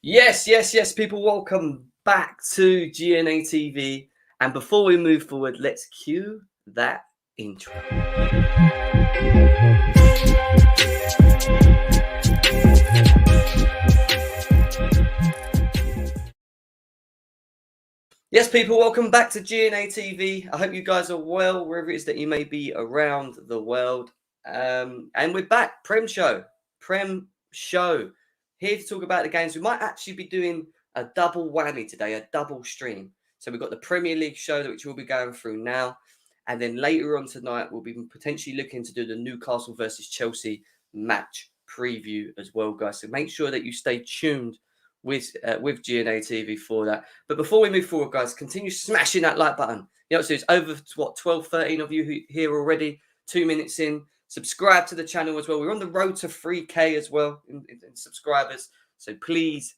Yes, people. Welcome back to GNA TV. And before we move forward, let's cue that intro. Yes, people, welcome back to GNA TV. I hope you guys are well, wherever it is that you may be around the world. And we're back, Prem Show, here to talk about the games. We might actually be doing a double whammy today, a double stream. So we've got the Premier League show, which we'll be going through now. And then later on tonight, we'll be potentially looking to do the Newcastle versus Chelsea match preview as well, guys. So make sure that you stay tuned with GNA TV for that. But before we move forward, guys, continue smashing that like button. You know, so it's over, 12, 13 of you here already, 2 minutes in. Subscribe to the channel as well. We're on the road to 3K as well in subscribers. So please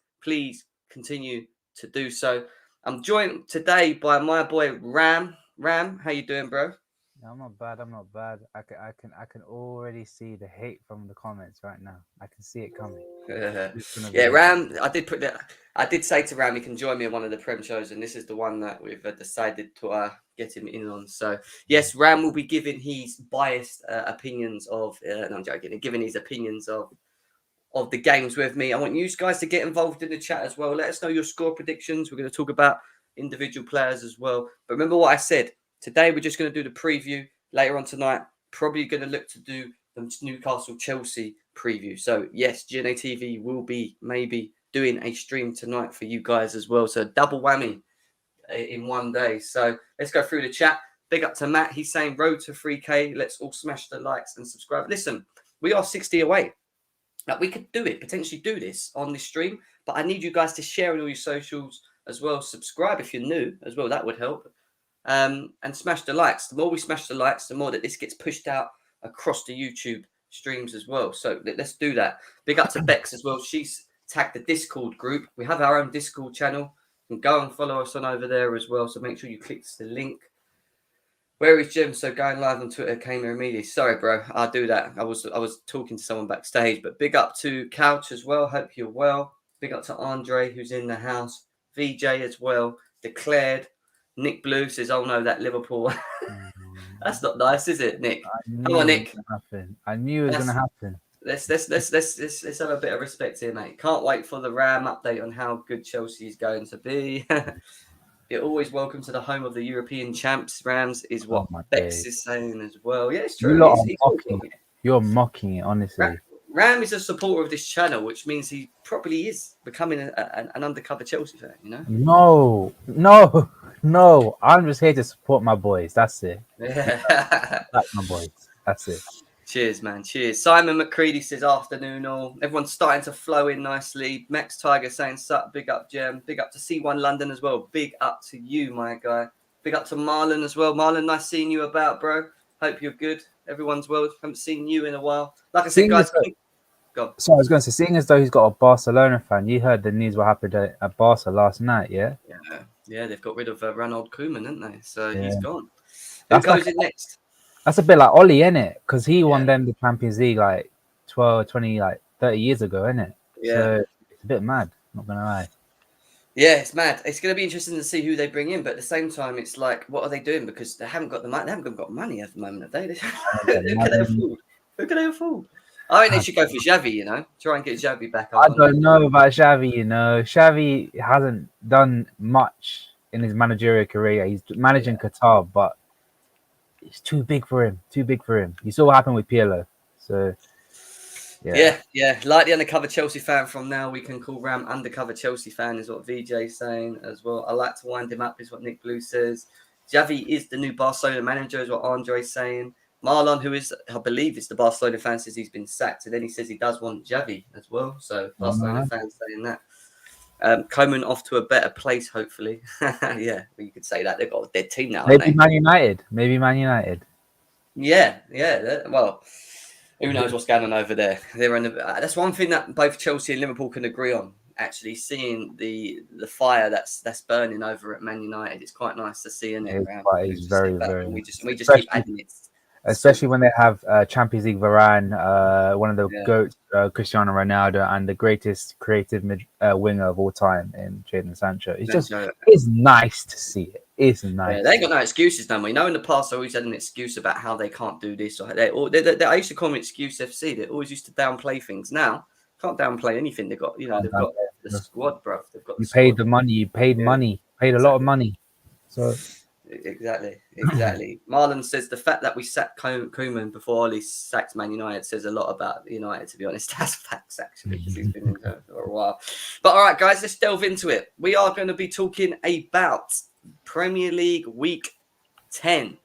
continue to do so. I'm joined today by my boy Ram. Ram, how you doing, bro? No, I'm not bad. I can already see the hate from the comments right now. I can see it coming. Yeah, Ram. I did say to Ram he can join me in one of the Prem shows, and this is the one that we've decided to get him in on. So yes, Ram will be giving his biased opinions of. No, I'm joking. Giving his opinions of the games with me. I want you guys to get involved in the chat as well. Let us know your score predictions. We're going to talk about individual players as well. But remember what I said. Today, we're just going to do the preview. Later on tonight, probably going to look to do the Newcastle-Chelsea preview. So, yes, GNA TV will be maybe doing a stream tonight for you guys as well. So, double whammy in one day. So, let's go through the chat. Big up to Matt. He's saying road to 3K. Let's all smash the likes and subscribe. Listen, we are 60 away. Like, we could potentially do this on this stream. But I need you guys to share on all your socials as well. Subscribe if you're new as well. That would help. And smash the likes. The more we smash the likes, the more that this gets pushed out across the YouTube streams as well. So let's do that. Big up to Bex as well. She's tagged the Discord group. We have our own Discord channel. You can go and follow us on over there as well. So make sure you click the link. Where is Jim? So going live on Twitter came here immediately. Sorry, bro. I'll do that. I was talking to someone backstage. But big up to Couch as well. Hope you're well. Big up to Andre, who's in the house. VJ as well. Declared. Nick Blue says, "Oh no, that Liverpool." That's not nice, is it, Nick? Come on, Nick. I knew it was going to happen. Let's have a bit of respect here, mate. Can't wait for the Ram update on how good Chelsea is going to be. You're always welcome to the home of the European champs. Rams is what Bex is saying as well. Yeah, it's true. You're mocking it, honestly. Ram is a supporter of this channel, which means he probably is becoming an undercover Chelsea fan, you know? No. I'm just here to support my boys. That's it. Yeah. That's my boys. That's it. Cheers, man. Cheers. Simon McCready says, afternoon all. Everyone's starting to flow in nicely. Max Tiger saying, sup, big up, Jem. Big up to C1 London as well. Big up to you, my guy. Big up to Marlon as well. Marlon, nice seeing you about, bro. Hope you're good. Everyone's well. Haven't seen you in a while. Like I said, guys. So I was going to say, seeing as though he's got a Barcelona fan, you heard the news what happened at Barca last night, yeah? Yeah, they've got rid of Ronald Koeman, haven't they? So he's gone. Who goes in next? That's a bit like Ollie, isn't it? Because he won them the Champions League like 12, 20, 30 years ago, isn't it? Yeah. So it's a bit mad, not going to lie. Yeah, it's mad. It's going to be interesting to see who they bring in, but at the same time, it's like, what are they doing? Because they haven't got the money. They haven't got money at the moment, have they? Who can they afford? I think they should go for Xavi, you know. Try and get Xavi back. I don't know about Xavi, you know. Xavi hasn't done much in his managerial career. He's managing Qatar, but it's too big for him. You saw what happened with Pirlo. So, yeah. Like the undercover Chelsea fan from now, we can call Ram undercover Chelsea fan, is what VJ's saying as well. I like to wind him up, is what Nick Blue says. Xavi is the new Barcelona manager, is what Andre's saying. Marlon, who is, I believe, it's the Barcelona fan, says he's been sacked, and then he says he does want Xavi as well. So Barcelona fans saying that. Koeman off to a better place, hopefully. Yeah, you could say that. They've got a dead team now. Maybe Man United. Yeah. Well, who knows what's going on over there? That's one thing that both Chelsea and Liverpool can agree on. Actually, seeing the fire that's burning over at Man United, it's quite nice to see in it. It's very, very. We just keep adding it. especially when they have Champions League Varane, one of the Yeah. GOATs, Cristiano Ronaldo, and the greatest creative winger of all time in Jadon Sancho. It's nice to see it. It's nice. Yeah, they ain't got no excuses now. We know in the past they always had an excuse about how they can't do this. Or I used to call them excuse FC. They always used to downplay things. Now can't downplay anything. They've got they've got the squad, bro. They've got you paid the money. You paid money. Paid a lot of money. So exactly. Marlon says the fact that we sacked Koeman before Oli sacked Man United says a lot about United. To be honest, that's facts actually because he's been in there for a while. But all right, guys, let's delve into it. We are going to be talking about Premier League Week 10.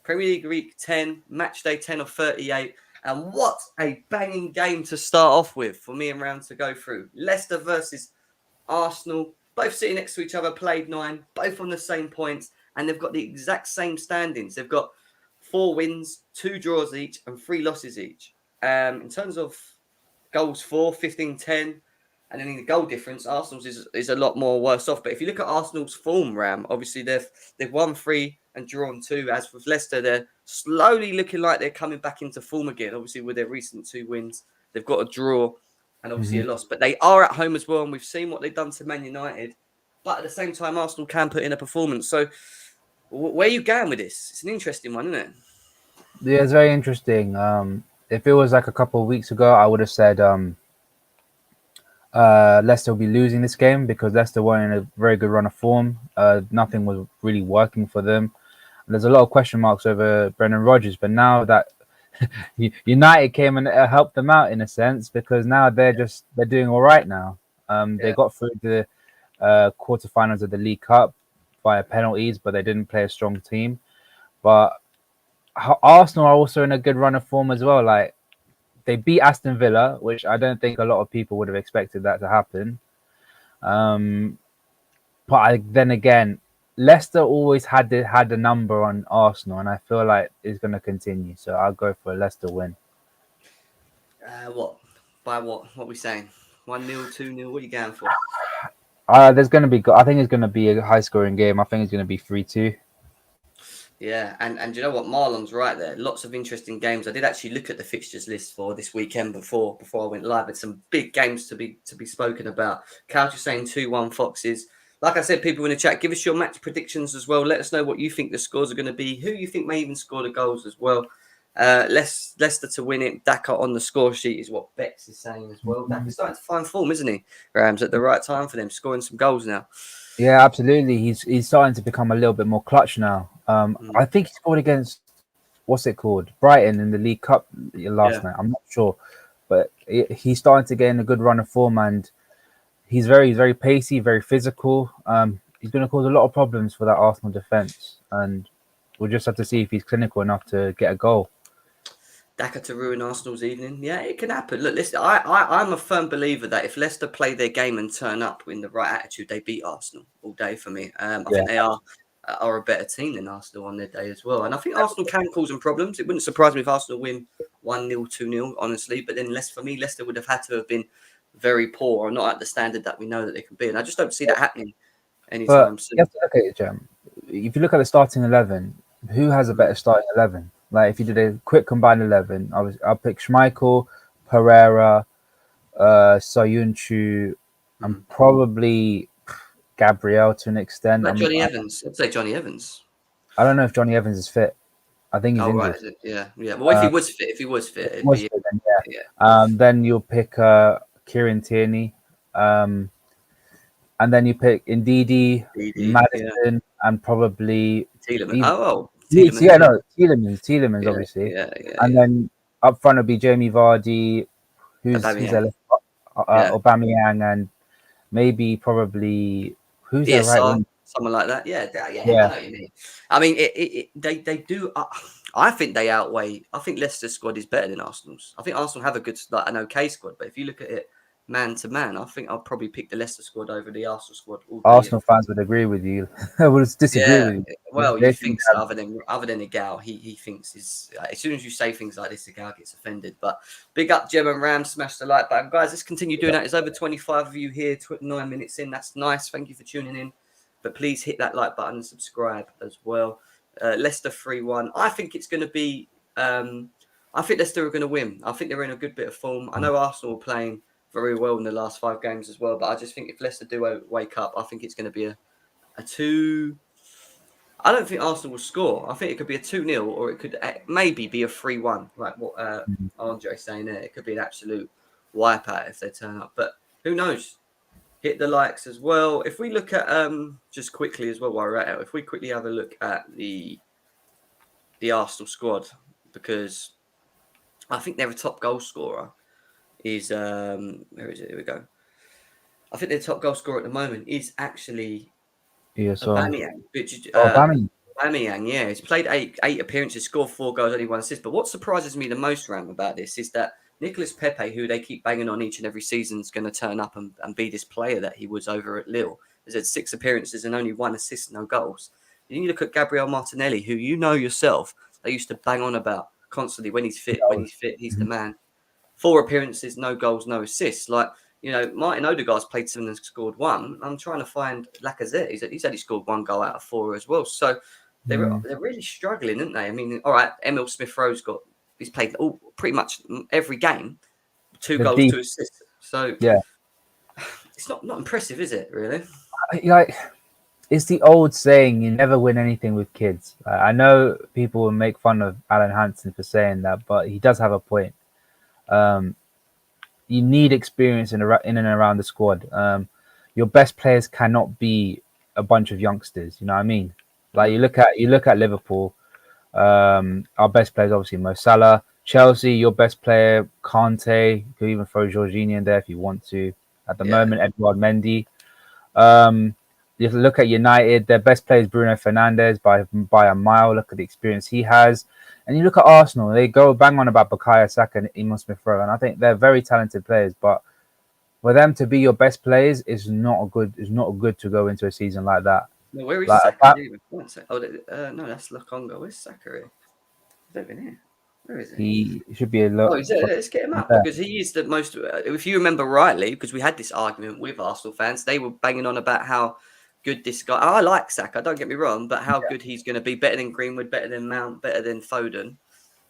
Premier League Week 10, match day 10 of 38. And what a banging game to start off with for me and Ram to go through. Leicester versus Arsenal, both sitting next to each other, played 9, both on the same points, and they've got the exact same standings. They've got 4 wins, 2 draws each, and 3 losses each. In terms of goals for, 15-10. And then in the goal difference, Arsenal's is a lot more worse off. But if you look at Arsenal's form, Ram, obviously they've won 3 and drawn 2. As with Leicester, they're slowly looking like they're coming back into form again. Obviously, with their recent 2 wins, they've got a draw and obviously a loss. But they are at home as well, and we've seen what they've done to Man United. But at the same time, Arsenal can put in a performance. So where are you going with this? It's an interesting one, isn't it? Yeah, it's very interesting. If it was like a couple of weeks ago, I would have said Leicester will be losing this game because Leicester were in a very good run of form. Nothing was really working for them. And there's a lot of question marks over Brendan Rodgers, but now that United came and helped them out in a sense because now they're doing all right now. They got through the quarterfinals of the League Cup via penalties, but they didn't play a strong team. But Arsenal are also in a good run of form as well. Like, they beat Aston Villa, which I don't think a lot of people would have expected that to happen. But then again, Leicester always had the number on Arsenal, and I feel like it's going to continue. So I'll go for a Leicester win. What? By what? What are we saying? 1-0, 2-0? What are you going for? There's going to be. I think it's going to be a high-scoring game. I think it's going to be 3-2. Yeah, and you know what? Marlon's right there. Lots of interesting games. I did actually look at the fixtures list for this weekend before I went live. It's some big games to be spoken about. Couch is saying 2-1 Foxes. Like I said, people in the chat, give us your match predictions as well. Let us know what you think the scores are going to be. Who you think may even score the goals as well. Leicester to win it. Daka on the score sheet is what Bex is saying as well. Daka's starting to find form, isn't he? Rams at the right time for them, scoring some goals now. Yeah, absolutely. He's starting to become a little bit more clutch now. I think he scored against what's it called, Brighton in the League Cup last night. I'm not sure, but he's starting to get in a good run of form, and he's very, very pacey, very physical. He's going to cause a lot of problems for that Arsenal defense, and we'll just have to see if he's clinical enough to get a goal. Daka to ruin Arsenal's evening. Yeah, it can happen. Look, listen, I'm a firm believer that if Leicester play their game and turn up in the right attitude, they beat Arsenal all day for me. I think they are a better team than Arsenal on their day as well. And I think Arsenal can cause them problems. It wouldn't surprise me if Arsenal win 1-0, 2-0, honestly. But then for me, Leicester would have had to have been very poor or not at the standard that we know that they can be. And I just don't see that happening anytime soon. You have to look at it, Jem. If you look at the starting 11, who has a better starting 11? Like, if you did a quick combined 11, I'll pick Schmeichel, Pereira, Soyuncu, and probably Gabriel to an extent. Like Johnny Evans. I'd say Johnny Evans. I don't know if Johnny Evans is fit. I think he's injured. Right. Yeah. Well, if he was fit, then you'll pick Kieran Tierney, and then you pick Ndidi, Maddison, and probably Tielemans. Tielemans, obviously. And then up front will be Jamie Vardy, who's Aubameyang, and maybe probably who's their right wing? Someone like that. Yeah. I know what you mean. I mean, they do. I think they outweigh. I think Leicester's squad is better than Arsenal's. I think Arsenal have an okay squad, but if you look at it man to man, I think I'll probably pick the Leicester squad over the Arsenal squad. Arsenal fans would agree with you. Would disagree with you. Well, you think so, other than Igal, he thinks is as soon as you say things like this, Igal gets offended. But big up Jem and Ram, smash the like button, guys. Let's continue doing that. There's over 25 of you here, 9 minutes in. That's nice. Thank you for tuning in. But please hit that like button and subscribe as well. Leicester 3-1. I think it's going to be I think Leicester are going to win. I think they're in a good bit of form. I know Arsenal are playing very well in the last 5 games as well, but I just think if Leicester do wake up, I think it's going to be a 2. I don't think Arsenal will score. I think it could be a 2-0 or it could maybe be a 3-1, like what Andre's saying there. It could be an absolute wipeout if they turn up, but who knows? Hit the likes as well. If we look at just quickly as well while we're at it, if we quickly have a look at the Arsenal squad, because I think their top goal scorer is where is it? Here we go. I think their top goal scorer at the moment is actually Aubameyang, Aubameyang, yeah. He's played eight appearances, scored 4 goals, only 1 assist. But what surprises me the most, Ram, about this is that Nicolas Pepe, who they keep banging on each and every season, is going to turn up and be this player that he was over at Lille. He's had 6 appearances and only 1 assist, no goals. And you look at Gabriel Martinelli, who you know yourself, they used to bang on about constantly when he's fit, he's the man. 4 appearances, no goals, no assists. Like, you know, Martin Odegaard's played 7 and scored 1. I'm trying to find Lacazette. He's only scored 1 goal out of 4 as well. So they're really struggling, aren't they? I mean, all right, Emil Smith-Rowe's he's played pretty much every game, 2 goals, 2 assists. So yeah, it's not impressive, is it? Really? Like, it's the old saying: you never win anything with kids. I know people will make fun of Alan Hansen for saying that, but he does have a point. You need experience in and around the squad. Your best players cannot be a bunch of youngsters. You know what I mean? Like you look at Liverpool. Our best players obviously Mo Salah. Chelsea, your best player Kante. You could even throw Jorginho in there if you want to. At the moment, Edouard Mendy. You look at United. Their best player is Bruno Fernandes by a mile. Look at the experience he has. And you look at Arsenal, they go bang on about Bukayo Saka and Emil Smith-Rowe, and I think they're very talented players. But for them to be your best players is not good to go into a season like that. No, where is Saka? No, that's Lokonga. Where's Saka? He's over here. Where is he? He should be a lot. Let's get him up because he is the most. If you remember rightly, because we had this argument with Arsenal fans, they were banging on about how good this guy. I like Saka, don't get me wrong, but how good he's going to be, better than Greenwood, better than Mount, better than Foden.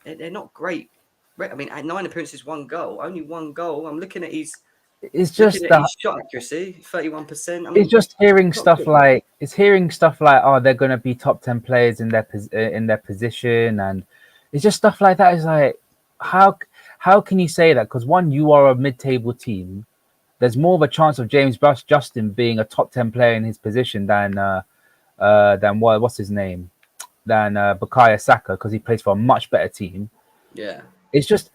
They're not great. I mean, at 9 appearances, 1 goal, only 1 goal. I'm looking at his. It's just that his shot accuracy, 31%. I mean, it's just hearing stuff like oh, they're going to be top 10 players in their position, and it's just stuff like that. Is like how can you say that? Because one, you are a mid-table team. There's more of a chance of James Justin being a top 10 player in his position than what's his name, than Bukayo Saka, because he plays for a much better team. Yeah, it's just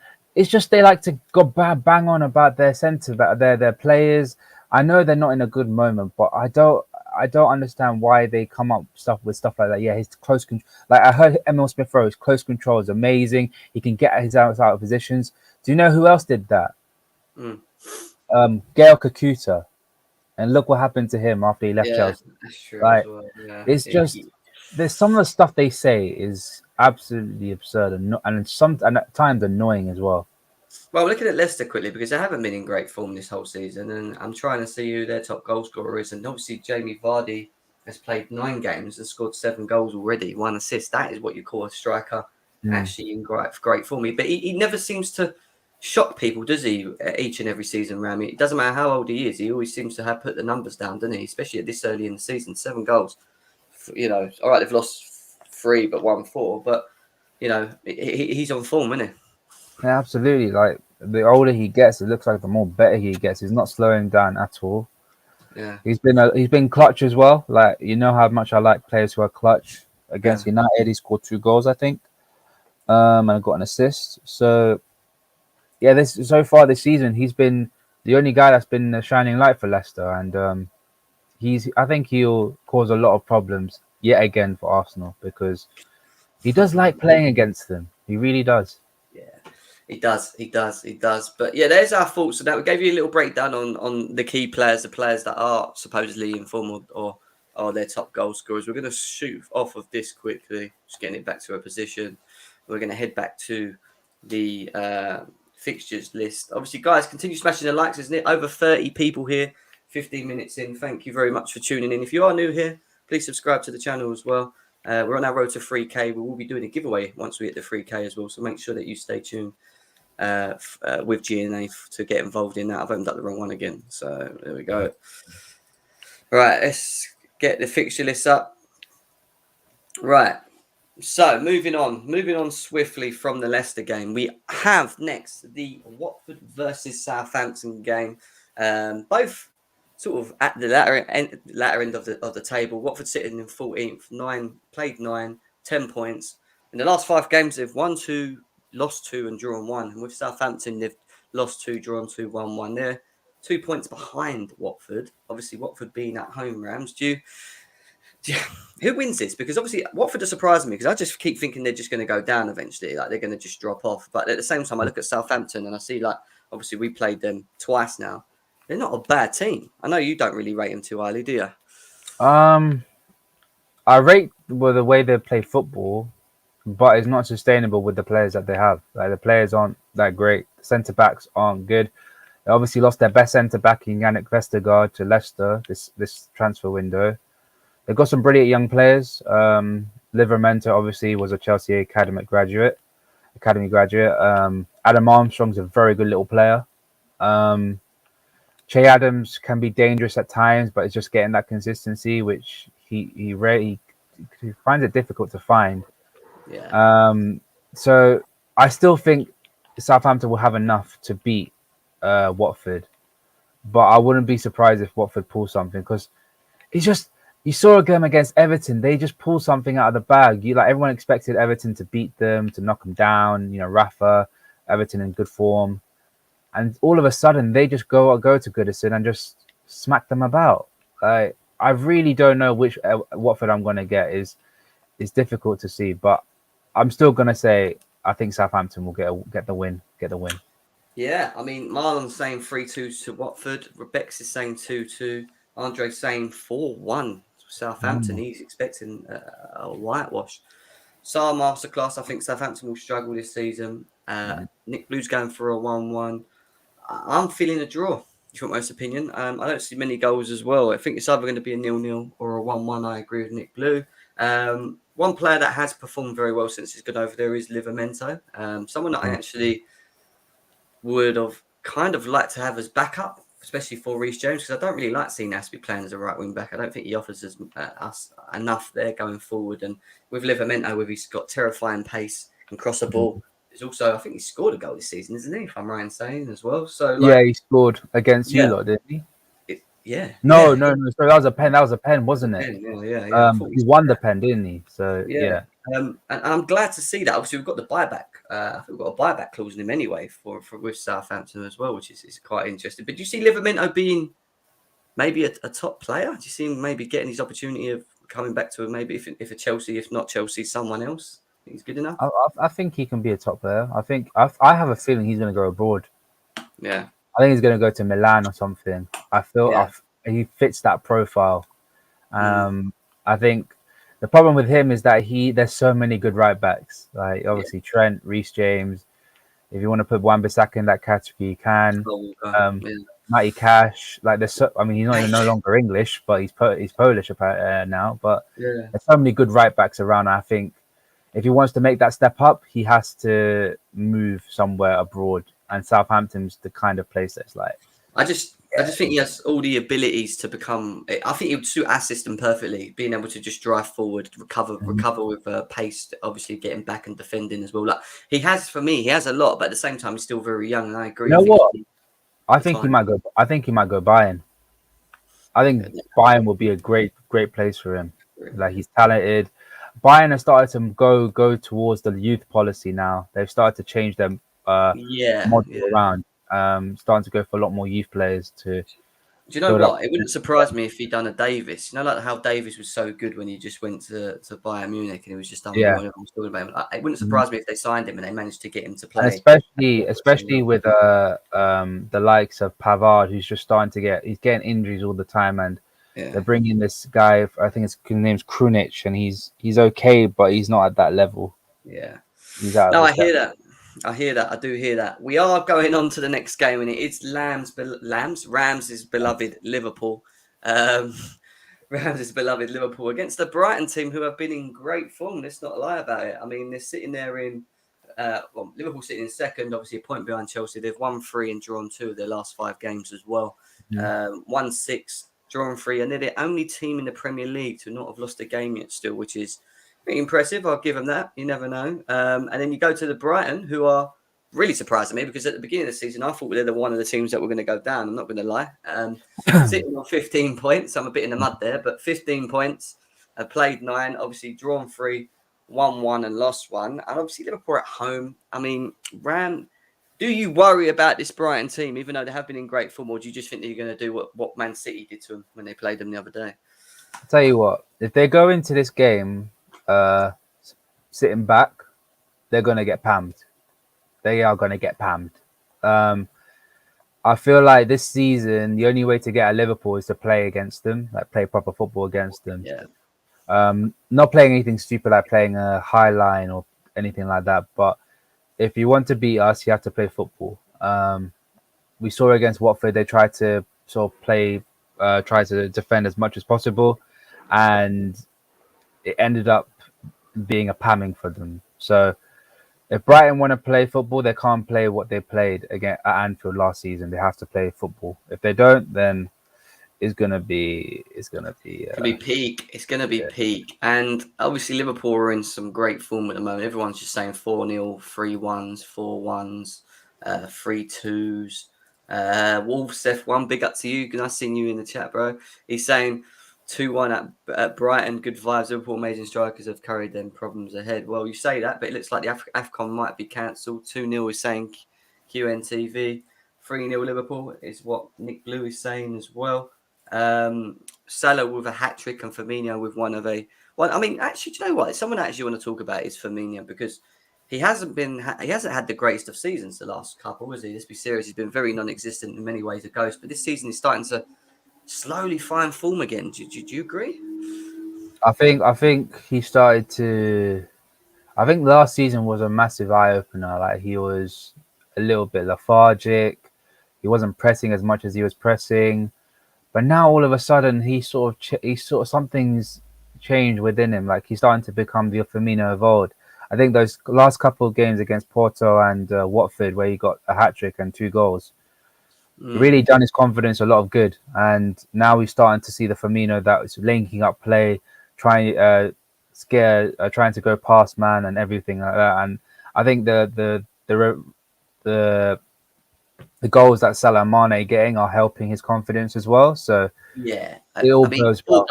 they like to go bang on about their their players. I know they're not in a good moment, but I don't understand why they come up with stuff like that. Yeah, his close control. Like I heard Emil Smith-Rowe's close control is amazing. He can get his out of positions. Do you know who else did that? Gael Kakuta, and look what happened to him after he left Chelsea. That's true. Like, it's just there's some of the stuff they say is absolutely absurd and at times annoying as well. Well, looking at Leicester quickly because they haven't been in great form this whole season, and I'm trying to see who their top goal scorer is. And obviously, Jamie Vardy has played 9 games and scored 7 goals already, 1 assist. That is what you call a striker actually in great form. But he never seems to shock people, does he? Each and every season, Rami. It doesn't matter how old he is. He always seems to have put the numbers down, doesn't he? Especially at this early in the season, 7 goals. You know, all right, they've lost 3 but won 4. But you know, he's on form, isn't he? Yeah, absolutely. Like the older he gets, it looks like the more better he gets. He's not slowing down at all. Yeah, he's been clutch as well. Like, you know how much I like players who are clutch. Against United, he scored 2 goals, I think, and got an assist. So yeah, so far this season, he's been the only guy that's been a shining light for Leicester, and I think he'll cause a lot of problems yet again for Arsenal because he does like playing against them. He really does. Yeah, he does. But yeah, there's our thoughts on that. We gave you a little breakdown on the key players, the players that are supposedly in form or are their top goal scorers. We're going to shoot off of this quickly, just getting it back to a position. We're going to head back to the fixtures list. Obviously, guys, continue smashing the likes, isn't it? Over 30 people here, 15 minutes in. Thank you very much for tuning in. If you are new here, please subscribe to the channel as well. We're on our road to 3K. We will be doing a giveaway once we hit the 3K as well. So make sure that you stay tuned with GNA to get involved in that. I've opened up the wrong one again. So there we go. Right, let's get the fixture list up. Right. So moving on swiftly from the Leicester game, we have next the Watford versus Southampton game. Both sort of at the latter end of the table. Watford sitting in 14th, played 10 points. In the last 5 games, they've won 2, lost 2, and drawn 1. And with Southampton, they've lost 2, drawn 2, won 1. They're 2 points behind Watford. Obviously, Watford being at home, Rams. Who wins this? Because obviously Watford are surprising me because I just keep thinking they're just going to go down eventually, like they're going to just drop off. But at the same time, I look at Southampton and I see, like, obviously we played them twice now. They're not a bad team. I know you don't really rate them too highly, do you? I rate the way they play football, but it's not sustainable with the players that they have. Like, the players aren't that great. The centre backs aren't good. They obviously lost their best centre back in Yannick Vestergaard to Leicester this transfer window. They've got some brilliant young players. Livramento obviously was a Chelsea academy graduate. Adam Armstrong's a very good little player. Che Adams can be dangerous at times, but it's just getting that consistency, which he finds it difficult to find. Yeah. So I still think Southampton will have enough to beat Watford, but I wouldn't be surprised if Watford pull something, because it's just, you saw a game against Everton. They just pull something out of the bag. Everyone expected Everton to beat them, to knock them down. Rafa, Everton in good form, and all of a sudden they just go to Goodison and just smack them about. I really don't know which Watford I'm going to get. It's difficult to see, but I'm still going to say I think Southampton will get the win. Yeah, I mean, Marlon's saying 3-2 to Watford. Rebecca's is saying 2-2. Andre's saying 4-1 to Southampton. He's expecting a whitewash. Saar masterclass. I think Southampton will struggle this season. Nick Blue's going for a 1-1. I'm feeling a draw, if you want my honest opinion. I don't see many goals as well. I think it's either going to be a 0-0 or a 1-1. I agree with Nick Blue. One player that has performed very well since he's gone over there is Livramento. Someone that I actually would have kind of liked to have as backup, especially for Reece James, because I don't really like seeing Aspie playing as a right wing back. I don't think he offers us enough there going forward. And with Livramento, he's got terrifying pace and cross the ball. There's also, I think he scored a goal this season, isn't he? If I'm right in saying as well. So he scored against you lot, didn't he? No. So that was a pen. That was a pen, wasn't it? Yeah. He won the pen, didn't he? So yeah. And I'm glad to see that. Obviously, we've got the buyback. I think we've got a buyback clause in him anyway for with Southampton as well, which is quite interesting. But do you see Livramento being maybe a top player? Do you see him maybe getting his opportunity of coming back to maybe if a Chelsea, if not Chelsea, someone else? Think he's good enough? I think he can be a top player. I have a feeling he's going to go abroad. Yeah. I think he's going to go to Milan or something. I feel he fits that profile. I think the problem with him is that there's so many good right backs. Like obviously Trent, Reece James. If you want to put Wan-Bissaka in that category, you can. Matty Cash. Like he's no longer English, but he's Polish now. But there's so many good right backs around. I think if he wants to make that step up, he has to move somewhere abroad. And Southampton's the kind of place that's like. I just think he has all the abilities to become. I think he would suit our system perfectly, being able to just drive forward, recover with pace, obviously getting back and defending as well. Like he has a lot, but at the same time, he's still very young. And I agree. You know what? I think he might go Bayern. I think Bayern will be a great place for him. Like he's talented. Bayern has started to go towards the youth policy now. They've started to change them. Model around, starting to go for a lot more youth players to. Do you know what? It wouldn't surprise me if he'd done a Davis. You know, like how Davis was so good when he just went to Bayern Munich and he was just done. It wouldn't surprise me if they signed him and they managed to get him to play. And especially with the likes of Pavard, who's just starting to he's getting injuries all the time, and they're bringing this guy. I think his name's Krunic, and he's okay, but he's not at that level. Yeah. No, I hear that. I do hear that. We are going on to the next game, and it's Rams' beloved Liverpool. Rams's beloved Liverpool against the Brighton team, who have been in great form. Let's not lie about it. I mean, they're sitting there in, Liverpool sitting in second, obviously a point behind Chelsea. They've won 3 and drawn 2 of their last 5 games as well. 1-6, drawn 3, and they're the only team in the Premier League to not have lost a game yet still, which is pretty impressive. I'll give them that. You never know. And then you go to the Brighton, who are really surprising me, because at the beginning of the season, I thought they were one of the teams that were going to go down. I'm not going to lie. Sitting on 15 points. I'm a bit in the mud there, but 15 points. Played 9, obviously drawn 3, won 1 and lost 1. And obviously Liverpool at home. I mean, Ram, do you worry about this Brighton team, even though they have been in great form, or do you just think that you're going to do what Man City did to them when they played them the other day? I'll tell you what, if they go into this game sitting back, they're going to get pammed. They are going to get pammed. I feel like this season, the only way to get at Liverpool is to play against them, like play proper football against them. Yeah. Not playing anything stupid like playing a high line or anything like that. But if you want to beat us, you have to play football. We saw against Watford, they tried to sort of play, try to defend as much as possible, and it ended up being a pamming for them. So if Brighton want to play football, they can't play what they played again at Anfield last season. They have to play football. If they don't, then it's gonna be peak. It's gonna be peak. And obviously Liverpool are in some great form at the moment. Everyone's just saying 4-0, 3-1s, 4-1s, 3-2s. Wolves, Seth, one big up to you, because I've seen you in the chat, bro. He's saying 2-1 at Brighton. Good vibes. Liverpool amazing strikers have carried them problems ahead. Well, you say that, but it looks like the AFCON might be cancelled. 2-0 is saying QNTV. 3-0 Liverpool is what Nick Blue is saying as well. Salah with a hat-trick and Firmino with one. I mean, actually, do you know what? Someone I actually want to talk about is Firmino, because he hasn't had the greatest of seasons the last couple, has he? Let's be serious. He's been very non-existent in many ways, a ghost. But this season he's starting to slowly find form again. Do you agree? I think he started to. I think last season was a massive eye opener. Like, he was a little bit lethargic. He wasn't pressing as much as he was pressing. But now all of a sudden he sort of something's changed within him. Like, he's starting to become the Firmino of old. I think those last couple of games against Porto and Watford, where he got a hat-trick and 2 goals, really done his confidence a lot of good. And now we're starting to see the Firmino that is linking up play, trying to go past man and everything like that. And I think the goals that Salah and Mane getting are helping his confidence as well. So yeah, it all goes well.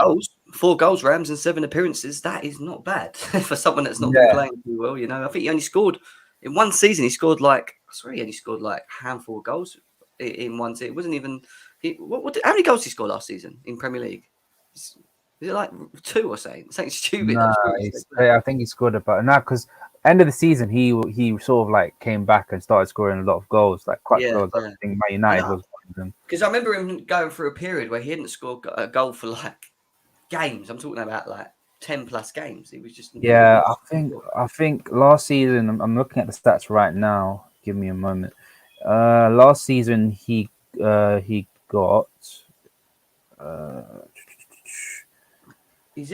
4 goals, Rams, and 7 appearances. That is not bad for someone that's not been playing too well. You know, I think he only scored in one season. He scored like a handful of goals in one season. It wasn't even. How many goals did he score last season in Premier League? Is it like 2 or something? Something stupid. No, I think he scored about now, because end of the season he sort of like came back and started scoring a lot of goals, like quite goals. I think Man United was one of them. Because I remember him going through a period where he hadn't scored a goal for like games. I'm talking about like 10 plus games. He was just I think last season, I'm looking at the stats right now. Give me a moment. Last season he got.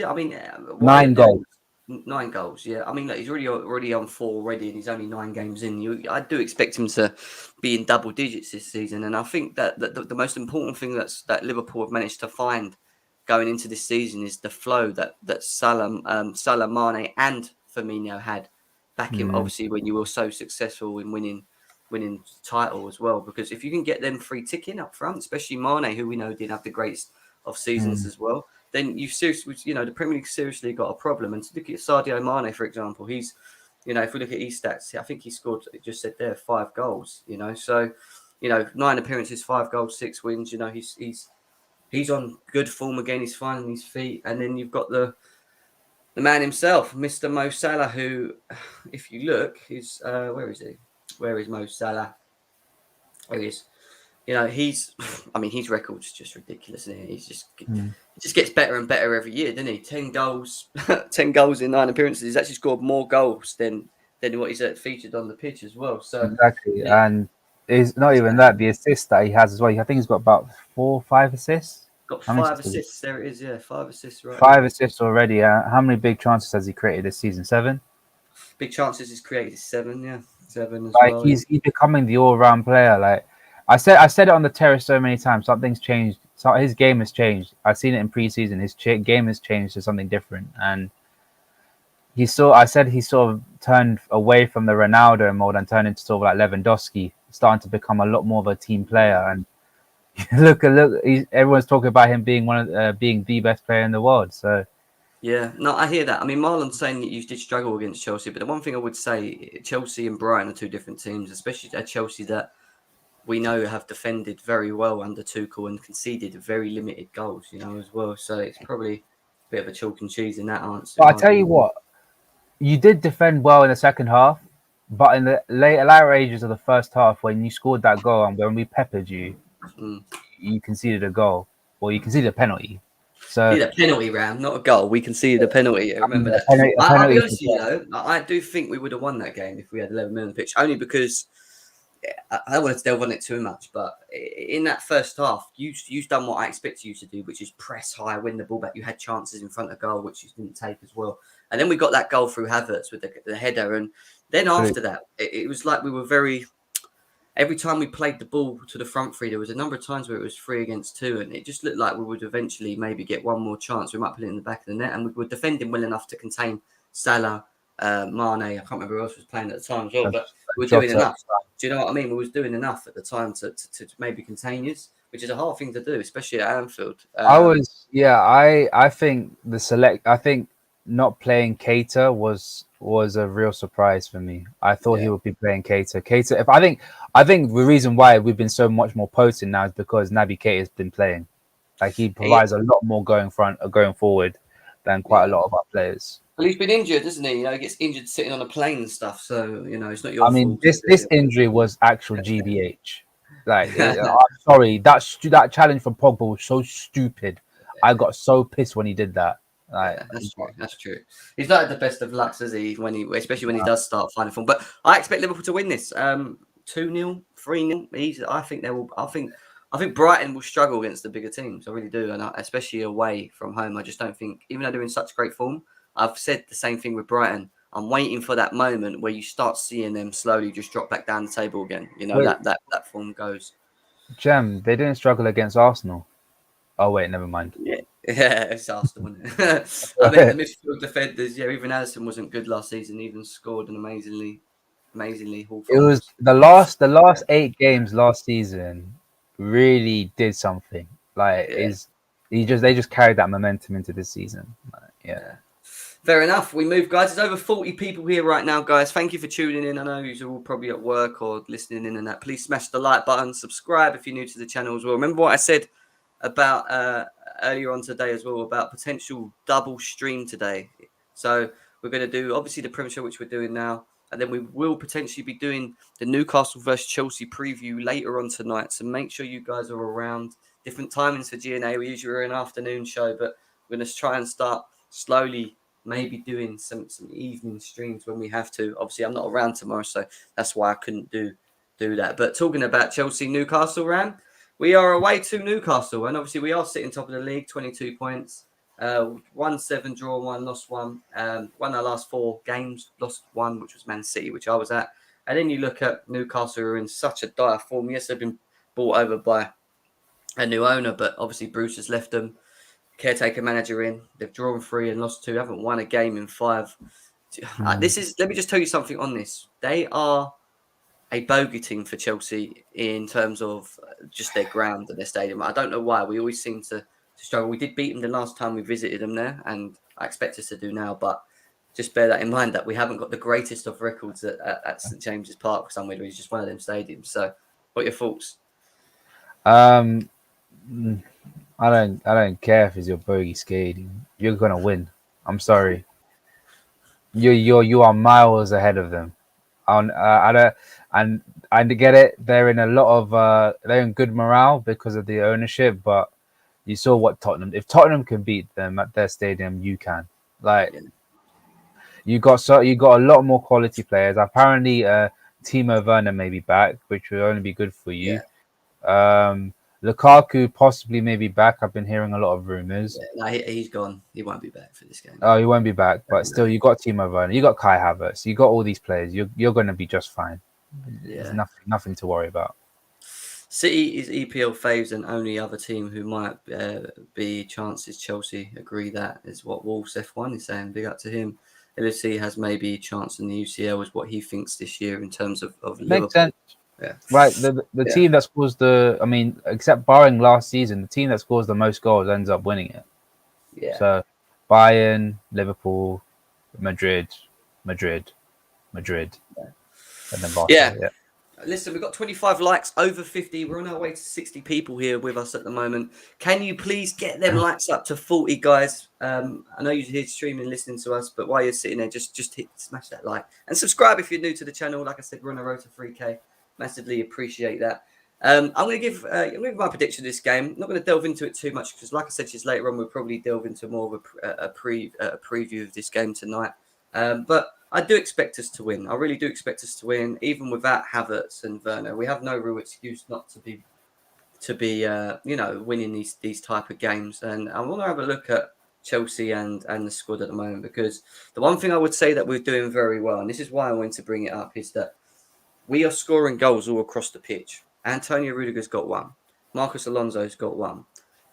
I mean, 9 goals. 9 goals, yeah. I mean, look, he's already on 4 already, and he's only 9 games in. I do expect him to be in double digits this season, and I think that the most important thing that Liverpool have managed to find going into this season is the flow that Salah, Mane, and Firmino had back in, obviously, when you were so successful in winning title as well. Because if you can get them free ticking up front, especially Mane, who we know did have the greatest of seasons as well, then you've seriously, the Premier League seriously got a problem. And to look at Sadio Mane, for example, he's, if we look at his stats, I think he scored, it just said there, 5 goals, So, 9 appearances, 5 goals, 6 wins, he's on good form again. He's finding his feet. And then you've got the man himself, Mr. Mo Salah, who, if you look, is, where is he? Where is Mo Salah? There he is. His record's just ridiculous, isn't he? He just gets better and better every year, doesn't he? 10 goals, 10 goals in 9 appearances. He's actually scored more goals than what he's featured on the pitch as well. So exactly, and it's not even that. The assists that he has as well. I think he's got about 4 or 5 assists. Got How many 5 assists? assists. There it is. Yeah, 5 assists right there. 5 assists already. How many big chances has he created this season? 7. Big chances he's created 7. Yeah, 7 as Like well. he's becoming the all-round player. Like I said it on the terrace so many times. Something's changed. So his game has changed. I've seen it in preseason. His game has changed to something different, and I said he sort of turned away from the Ronaldo mode and turned into sort of like Lewandowski, starting to become a lot more of a team player. And look, everyone's talking about him being being the best player in the world. So Yeah, no, I hear that. I mean, Marlon's saying that you did struggle against Chelsea, but the one thing I would say, Chelsea and Brighton are 2 different teams, especially at Chelsea that we know have defended very well under Tuchel and conceded very limited goals, as well. So it's probably a bit of a chalk and cheese in that answer but I tell you argument. what, you did defend well in the second half, but in the later ages of the first half, when you scored that goal and when we peppered you, Mm. you conceded a goal, or you conceded a penalty. So See, a penalty round, not a goal. We conceded a penalty. I I mean, remember that. a I'll penalty be is honest with you, though. I do think we would have won that game if we had 11 men on the pitch, only because I don't want to delve on it too much, but in that first half, you've done what I expected you to do, which is press high, win the ball back. You had chances in front of goal, which you didn't take as well. And then we got that goal through Havertz with the header. And then after that, it was like we were very... Every time we played the ball to the front three, there was a number of times where it was 3 against 2, and it just looked like we would eventually maybe get one more chance. We might put it in the back of the net, and we were defending well enough to contain Salah, Mane. I can't remember who else was playing at the time as well, but we were doing enough. Do you know what I mean? We was doing enough at the time to maybe contain us, which is a hard thing to do, especially at Anfield. I think I think not playing Keita was a real surprise for me. I thought he would be playing Keita. I think the reason why we've been so much more potent now is because Naby Keita has been playing. Like he provides a lot more going forward than quite a lot of our players. Well, he's been injured, isn't he? He gets injured sitting on a plane and stuff. So it's not your fault. I mean, this injury was actual GBH. Like, I'm sorry, that challenge from Pogba was so stupid. I got so pissed when he did that. Like, that's true. That's true. He's not at the best of lucks, is he? Especially when he does start finding form. But I expect Liverpool to win this. 2-0, 3-0. I think Brighton will struggle against the bigger teams. I really do, and especially away from home. I just don't think, even though they're in such great form, I've said the same thing with Brighton. I'm waiting for that moment where you start seeing them slowly just drop back down the table again. That form goes. Gem, they didn't struggle against Arsenal. Oh wait, never mind. Yeah, it's Arsenal, isn't it? I think the midfield defenders, even Alisson wasn't good last season. Even scored an amazingly It was the last 8 games last season really did something. Like they just carried that momentum into this season. Yeah. Fair enough. We move, guys. There's over 40 people here right now, guys. Thank you for tuning in. I know you're all probably at work or listening in and that. Please smash the like button, subscribe if you're new to the channel as well. Remember what I said about earlier on today as well about potential double stream today. So we're going to do obviously the Premier Show, which we're doing now, and then we will potentially be doing the Newcastle versus Chelsea preview later on tonight. So make sure you guys are around. Different timings for GNA. We usually are an afternoon show, but we're going to try and start slowly. Maybe doing some evening streams when we have to. Obviously, I'm not around tomorrow, so that's why I couldn't do that. But talking about Chelsea, Newcastle, Ram, we are away to Newcastle, and obviously we are sitting top of the league, 22 points. 1-7 draw, 1 lost 1. Won our last 4 games, lost 1, which was Man City, which I was at. And then you look at Newcastle, who are in such a dire form. Yes, they've been bought over by a new owner, but obviously Bruce has left them. Caretaker manager in. They've drawn 3 and lost 2. Haven't won a game in 5. Let me just tell you something on this. They are a bogey team for Chelsea in terms of just their ground and their stadium. I don't know why. We always seem to struggle. We did beat them the last time we visited them there, and I expect us to do now. But just bear that in mind that we haven't got the greatest of records at St James's Park for some reason. It's just one of them stadiums. So, what are your thoughts? I don't care if it's your bogey skating. You're gonna win. I'm sorry. You are miles ahead of them. I don't, and I get it. They're in a lot of they're in good morale because of the ownership. But you saw what Tottenham. If Tottenham can beat them at their stadium, you can. Like you got a lot more quality players. Apparently, Timo Werner may be back, which will only be good for you. Lukaku possibly maybe back. I've been hearing a lot of rumors. Yeah, no, he's gone. He won't be back for this game. Oh, he won't be back, but still, you got Timo Werner, you got Kai Havertz, you got all these players. You're going to be just fine. Yeah. There's nothing to worry about. City is EPL faves, and only other team who might be chances. Chelsea agree that is what Wolves F1 is saying. Big up to him. LFC has maybe a chance in the UCL is what he thinks this year in terms of Liverpool. Makes sense. Yeah. Right. The team that scores except barring last season, the team that scores the most goals ends up winning it. Yeah. So Bayern, Liverpool, Madrid, and then Barca. Yeah. Listen, we've got 25 likes, over 50. We're on our way to 60 people here with us at the moment. Can you please get them likes up to 40, guys? I know you're here streaming, listening to us, but while you're sitting there, just smash that like and subscribe if you're new to the channel. Like I said, we're on a road to 3K. Massively appreciate that. I'm going to give my prediction of this game. I'm not going to delve into it too much because, like I said, just later on, we'll probably delve into more of a preview of this game tonight. But I do expect us to win. I really do expect us to win, even without Havertz and Werner. We have no real excuse not to be winning these type of games. And I want to have a look at Chelsea and the squad at the moment, because the one thing I would say that we're doing very well, and this is why I wanted to bring it up, is that we are scoring goals all across the pitch. Antonio Rudiger's got one. Marcus Alonso's got one.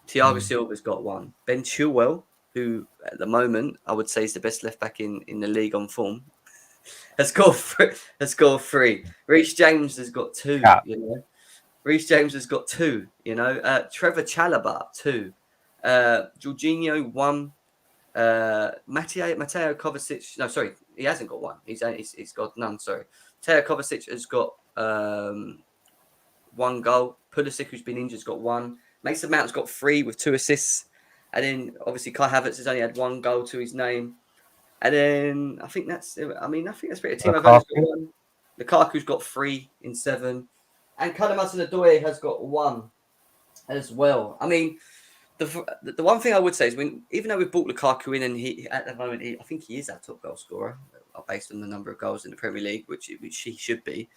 Thiago Silva's got one. Ben Chilwell, who at the moment I would say is the best left back in the league on form, has scored three. Reece James has got two. Yeah. Reece James has got two. Trevor Chalobah 2. Jorginho 1. Mateo Kovacic. No, sorry, he hasn't got one. He's got none. Sorry, Mateo Kovacic has got 1 goal. Pulisic, who's been injured, has got 1. Mason Mount's got 3 with 2 assists. And then obviously Kai Havertz has only had 1 goal to his name. And then I think that's pretty. Timo Werner's got 1. Lukaku's got 3 in 7. And Callum Hudson-Odoi has got 1 as well. I mean, the one thing I would say is, even though we've brought Lukaku in, and he at the moment I think he is our top goal scorer based on the number of goals in the Premier League, which he should be.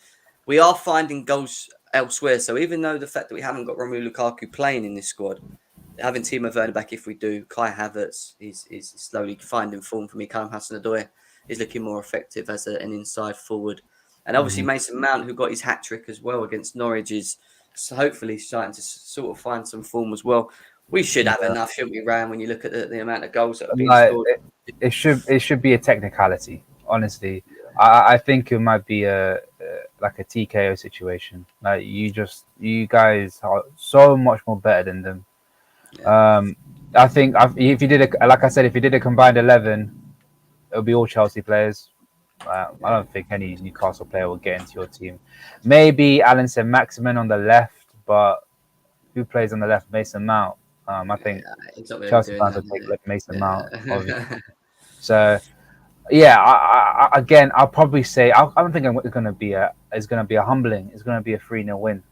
We are finding goals elsewhere. So even though the fact that we haven't got Romelu Lukaku playing in this squad, having Timo Werner back if we do, Kai Havertz is slowly finding form for me. Callum Hudson-Odoi is looking more effective as an inside forward. And obviously Mason Mount, who got his hat-trick as well against Norwich, is hopefully starting to sort of find some form as well. We should have enough, shouldn't we, Ram, when you look at the amount of goals that are being scored? It should be a technicality, honestly. I think it might be like a TKO situation. Like you guys are so much more better than them. I think if you did a combined 11, it'll be all Chelsea players. I don't think any Newcastle player will get into your team. Maybe Alan said Maximin on the left, but who plays on the left? Mason Mount. I think Chelsea fans will take Mason Mount, obviously. So yeah, I'll probably say I don't think it's going to be a humbling. It's going to be a 3-0 win.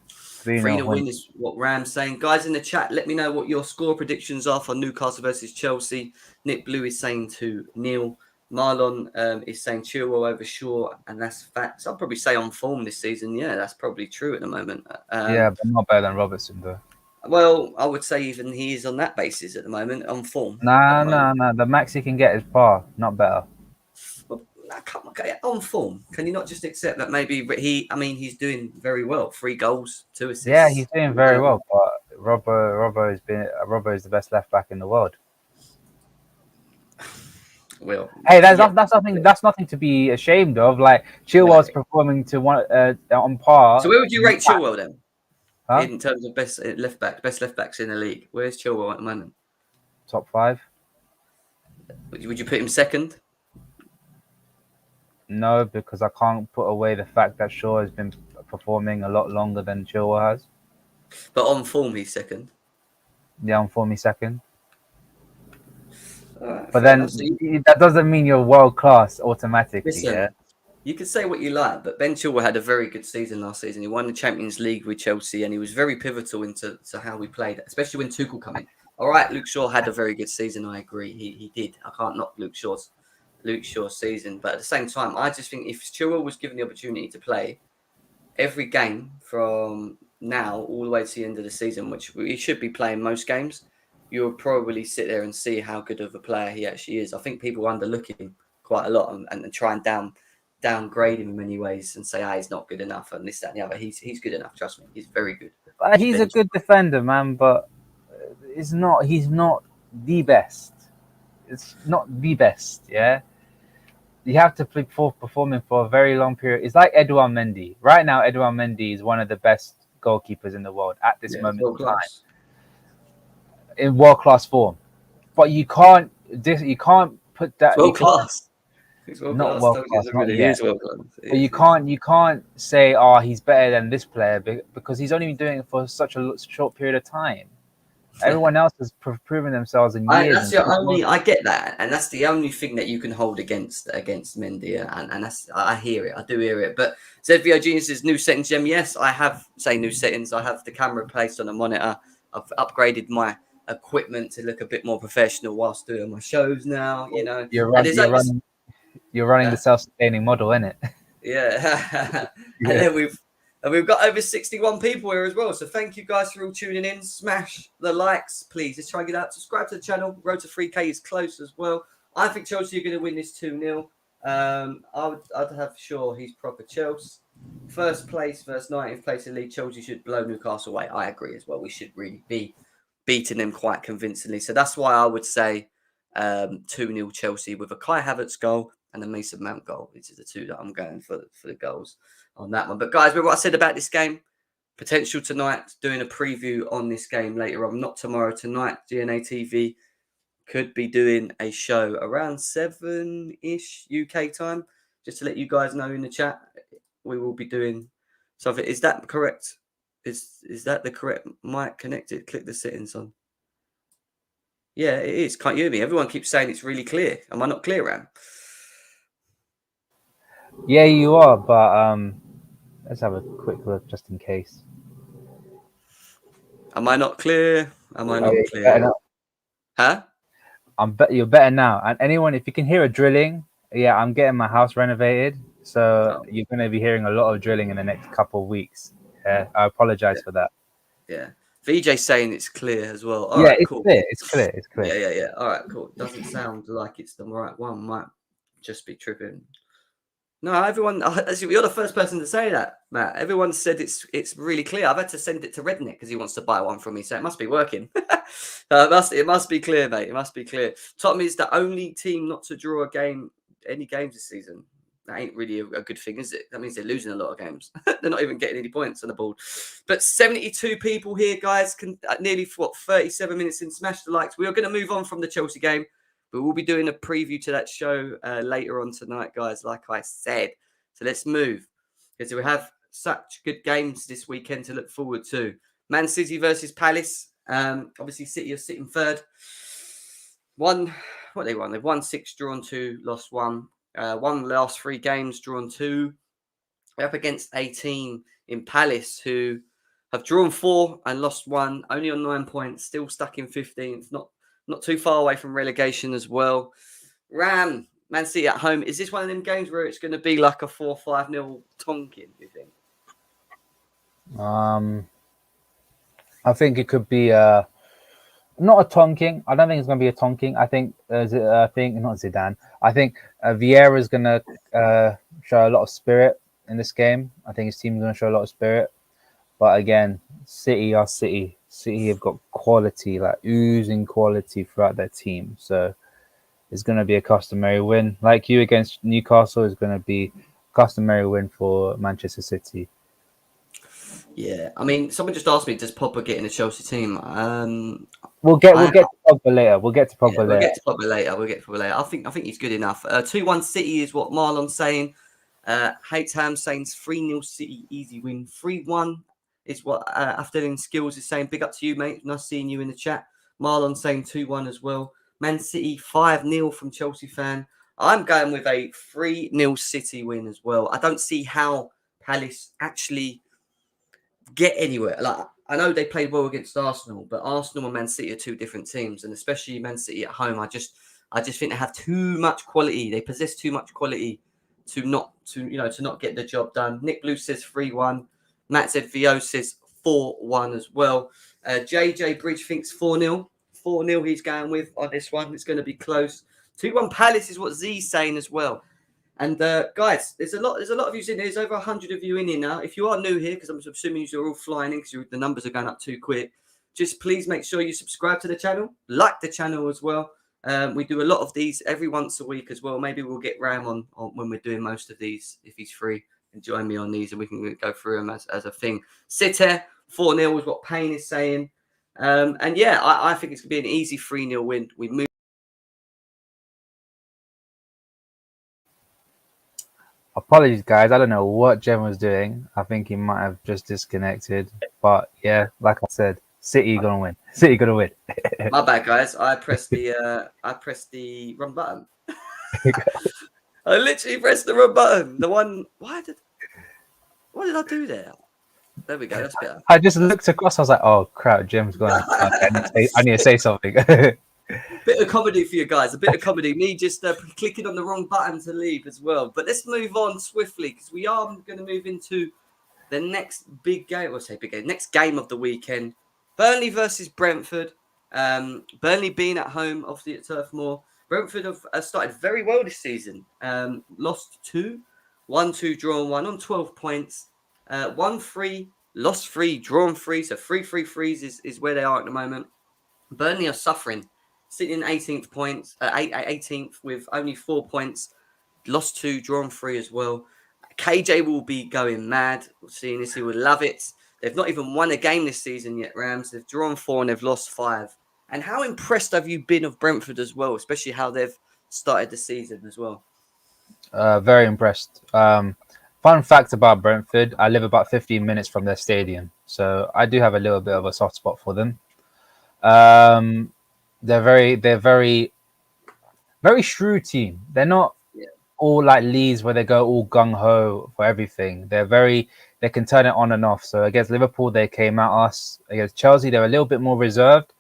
3-0 win is what Ram's saying. Guys in the chat, let me know what your score predictions are for Newcastle versus Chelsea. Nick Blue is saying 2-0. Marlon is saying Chilwell over Shaw, and that's facts. I'll probably say on form this season. Yeah, that's probably true at the moment. But not better than Robertson, though. Well, I would say even he is on that basis at the moment, on form. Nah. The max he can get is par, not better. Well, on form, can you not just accept that maybe he's doing very well? 3 goals, 2 assists. Yeah, he's doing very well, but Robbo is the best left back in the world. Well, hey, that's nothing to be ashamed of. Like Chilwell's performing to on par. So where would you rate Chilwell then? Huh? In terms of best left backs in the league, where's Chilwell at the moment? Top 5. Would you put him second? No, because I can't put away the fact that Shaw has been performing a lot longer than Chilwell has. But on form, he's second. Yeah, on form, he's second. But then that doesn't mean you're world class automatically. Listen, you can say what you like, but Ben Chilwell had a very good season last season. He won the Champions League with Chelsea, and he was very pivotal into how we played, especially when Tuchel came in. All right, Luke Shaw had a very good season. I agree, he did. I can't knock Luke Shaw's season, but at the same time, I just think if Chilwell was given the opportunity to play every game from now all the way to the end of the season, which he should be playing most games, you'll probably sit there and see how good of a player he actually is. I think people underlook him quite a lot and try and downgrade him in many ways and say, he's not good enough and this, that, and the other. He's good enough, trust me. He's very good. He's a good defender, man, but he's not the best. It's not the best, yeah? You have to perform him for a very long period. It's like Edouard Mendy. Right now, Edouard Mendy is one of the best goalkeepers in the world at this moment in time. In world-class form. But you can't put that... World-class. Not world-class, not yet. But you can't say, he's better than this player because he's only been doing it for such a short period of time. Everyone else has proven themselves in years. I get that, and that's the only thing that you can hold against Mendy, and that's I hear it, I do hear it. But ZVO Genius says new settings, Gem. Yes, I have new settings. I have the camera placed on a monitor. I've upgraded my equipment to look a bit more professional whilst doing my shows now. You know, you're running the self-sustaining model, isn't it? Yeah, and then we've got over 61 people here as well. So thank you guys for all tuning in. Smash the likes, please. Let's try and get out. Subscribe to the channel. Road to 3K is close as well. I think Chelsea are going to win this 2-0. I'd have sure he's proper Chelsea. First place versus 19th place in the league. Chelsea should blow Newcastle away. I agree as well. We should really be beating them quite convincingly. So that's why I would say 2-0 Chelsea with a Kai Havertz goal and a Mason Mount goal. These are the two that I'm going for the goals on that one. But guys, remember what I said about this game? Potential tonight, doing a preview on this game later on. Not tomorrow, tonight. DNA TV could be doing a show around 7-ish UK time. Just to let you guys know in the chat, we will be doing something. Is that correct? Is that the correct mic connected? Click the settings on. Yeah, it is. Can't you hear me? Everyone keeps saying it's really clear. Am I not clear, Ram? Yeah, you are, but let's have a quick look just in case. Am I not clear? Am I not clear? Huh? You're better now. And anyone, if you can hear a drilling, I'm getting my house renovated, so you're going to be hearing a lot of drilling in the next couple of weeks. Yeah, I apologize for that. Yeah. VJ's saying it's clear as well. All right, right, it's cool. Clear. It's clear. Yeah. All right, cool. Doesn't sound like it's the right one. Might just be tripping. No, everyone. You're the first person to say that, Matt. Everyone said it's really clear. I've had to send it to Redneck because he wants to buy one from me, so it must be working. It must be clear, mate. It must be clear. Tottenham is the only team not to draw any games this season. That ain't really a good thing, is it? That means they're losing a lot of games. They're not even getting any points on the board. But 72 people here, guys. Nearly 37 minutes in. Smash the likes. We are going to move on from the Chelsea game. But we'll be doing a preview to that show later on tonight, guys, like I said. So let's move. Because we have such good games this weekend to look forward to. Man City versus Palace. Obviously, City are sitting third. What they won? They've won 6, drawn 2, lost 1. Won the last 3 games, drawn 2. We're up against a team in Palace who have drawn 4 and lost 1. Only on 9 points. Still stuck in 15th. Not too far away from relegation as well. Ram, Man City at home. Is this one of them games where it's going to be like a 4-5-0 tonking, do you think? I think it could be not a tonking. I don't think it's going to be a tonking. I think not Zidane. I think Vieira is going to show a lot of spirit in this game. I think his team is going to show a lot of spirit. But again, City are City. City have got quality, like oozing quality throughout their team. So it's going to be a customary win. Like you against Newcastle, is going to be a customary win for Manchester City. Yeah, I mean, someone just asked me, does Pogba get in the Chelsea team? We'll get to Pogba later. We'll get to Pogba later. I think he's good enough. 2-1 City is what Marlon's saying. Haytham saying 3-0 City, easy win. 3-1 is what Afternoon Skills is saying. Big up to you, mate. Nice seeing you in the chat. Marlon saying 2-1 as well. Man City 5-0 from Chelsea fan. I'm going with a 3-0 City win as well. I don't see how Palace actually get anywhere. Like, I know they played well against Arsenal, but Arsenal and Man City are two different teams, and especially Man City at home. I just think they have too much quality. They possess too much quality to not get the job done. Nick Blue says 3-1. Matt said VO says 4-1 as well. JJ Bridge thinks 4-0. 4-0 he's going with on this one. It's going to be close. 2-1 Palace is what Z's saying as well. And guys, there's a lot of you in here. There's over 100 of you in here now. If you are new here, because I'm assuming you're all flying in because the numbers are going up too quick, just please make sure you subscribe to the channel, like the channel as well. We do a lot of these every once a week as well. Maybe we'll get Ram on when we're doing most of these if he's free and join me on these, and we can go through them as a thing. City 4-0 is what Payne is saying. And yeah, I think it's going to be an easy 3-0 win. We move. Apologies, guys. I don't know what Jem was doing. I think he might have just disconnected. But yeah, like I said, City gonna win. City gonna win. My bad, guys. I pressed the wrong button. I literally pressed the wrong button. The one. What did I do there? There we go. That's better. I just looked across. I was like, "Oh crap, Jim's gone." I need to say something. Bit of comedy for you guys. A bit of comedy. Me just clicking on the wrong button to leave as well. But let's move on swiftly because we are going to move into the next big game. I'll say big game. Next game of the weekend. Burnley versus Brentford. Burnley being at home, obviously at Turf Moor. Brentford have started very well this season. Lost 2, 1-2, drawn 1 on 12 points. 1-3, lost 3, drawn 3. So 3-3-3s is where they are at the moment. Burnley are suffering, sitting in 18th points, 18th with only 4 points. Lost 2, drawn 3 as well. KJ will be going mad seeing this. He would love it. They've not even won a game this season yet, Rams. They've drawn 4 and they've lost 5. And how impressed have you been of Brentford as well, especially how they've started the season as well? Very impressed. Fun fact about Brentford, I live about 15 minutes from their stadium. So I do have a little bit of a soft spot for them. They're very shrewd team. They're not all like Leeds where they go all gung ho for everything. They can turn it on and off. So against Liverpool, they came at us. Against Chelsea, they're a little bit more reserved,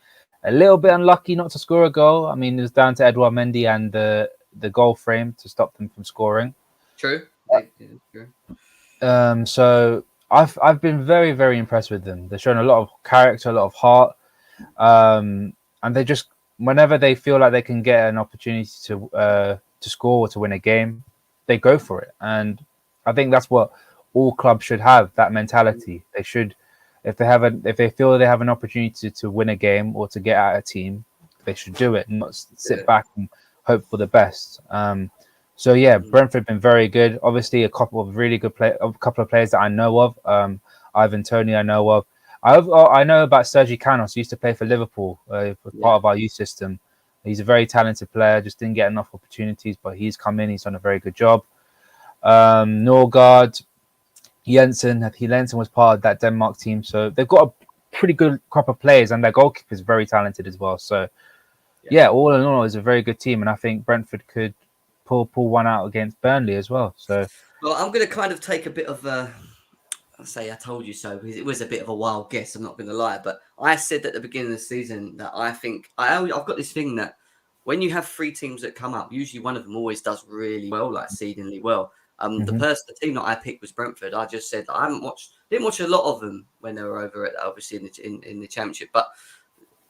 a little bit unlucky not to score a goal. I mean, it was down to Edouard Mendy and the goal frame to stop them from scoring. True. So I've been very, very impressed with them. They've shown a lot of character, a lot of heart. And they just, whenever they feel like they can get an opportunity to score or to win a game, they go for it. And I think that's what all clubs should have, that mentality. They should, if they feel they have an opportunity to win a game or to get at a team, they should do it and not sit back and hope for the best. So yeah, Brentford have been very good. Obviously, a couple of really good a couple of players that I know of. Ivan Toney, I know of. I know about Sergi Canos. He used to play for Liverpool, part of our youth system. He's a very talented player. Just didn't get enough opportunities, but he's come in. He's done a very good job. Norgard, Jensen was part of that Denmark team, so they've got a pretty good crop of players, and their goalkeeper is very talented as well. So, yeah, all in all, it's a very good team, and I think Brentford could pull one out against Burnley as well. So, well, I'm going to kind of take a bit of I'll say I told you so because it was a bit of a wild guess. I'm not going to lie, but I said at the beginning of the season that I think I've got this thing that when you have 3 teams that come up, usually one of them always does really well, like exceedingly well. The team that I picked was Brentford. I just said I didn't watch a lot of them when they were over at obviously in the Championship, but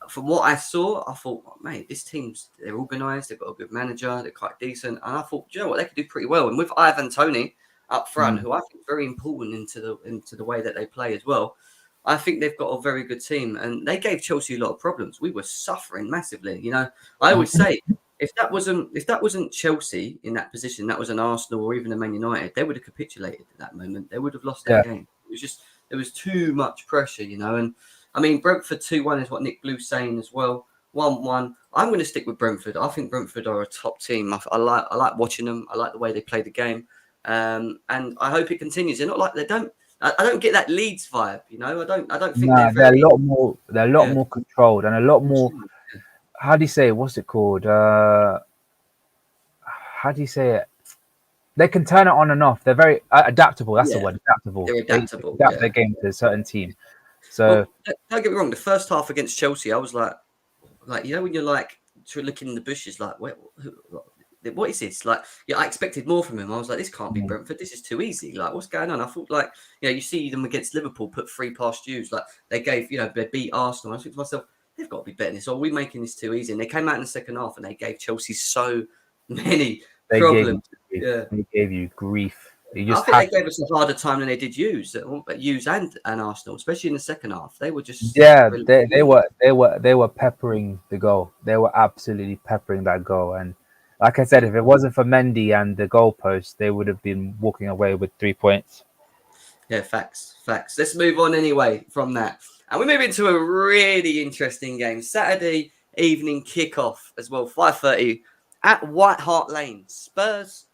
from what I saw, I thought, oh, mate, this team's they're organised, they've got a good manager, they're quite decent, and I thought, you know what, they could do pretty well. And with Ivan Toney up front, who I think is very important into the way that they play as well, I think they've got a very good team, and they gave Chelsea a lot of problems. We were suffering massively. You know, I always say if that wasn't Chelsea in that position, that was an Arsenal or even a Man United, they would have capitulated at that moment. They would have lost that game. It was just there was too much pressure, you know. And I mean, Brentford 2-1 is what Nick Blue's saying as well. 1-1. I'm going to stick with Brentford. I think Brentford are a top team. I like watching them. I like the way they play the game, and I hope it continues. They're not like they don't. I don't get that Leeds vibe, you know. I don't think they're a lot more. They're a lot more controlled and a lot more. How do you say it? What's it called? How do you say it? They can turn it on and off. They're very adaptable. That's the word. Adaptable. They're adaptable. They adapt their game to a certain team. So don't get me wrong. The first half against Chelsea, I was like you know, when you're like looking in the bushes, like what is this? Like, yeah, I expected more from him. I was like, this can't be Mm. Brentford. This is too easy. Like, what's going on? I thought, like, you see them against Liverpool put 3 past Hughes. Like, they gave, they beat Arsenal. I think to myself, they've got to be betting this. Or are we making this too easy? And they came out in the second half and they gave Chelsea so many They gave you problems. grief. Yeah. They gave you grief. You I just think have. they gave us a harder time than they did Hughes and Arsenal, especially in the second half. They were just Yeah, really they were peppering the goal. They were absolutely peppering that goal. And like I said, if it wasn't for Mendy and the goalpost, they would have been walking away with 3 points. Yeah, facts. Let's move on anyway from that. And we move into a really interesting game. Saturday evening kickoff as well, 5:30 at White Hart Lane. Spurs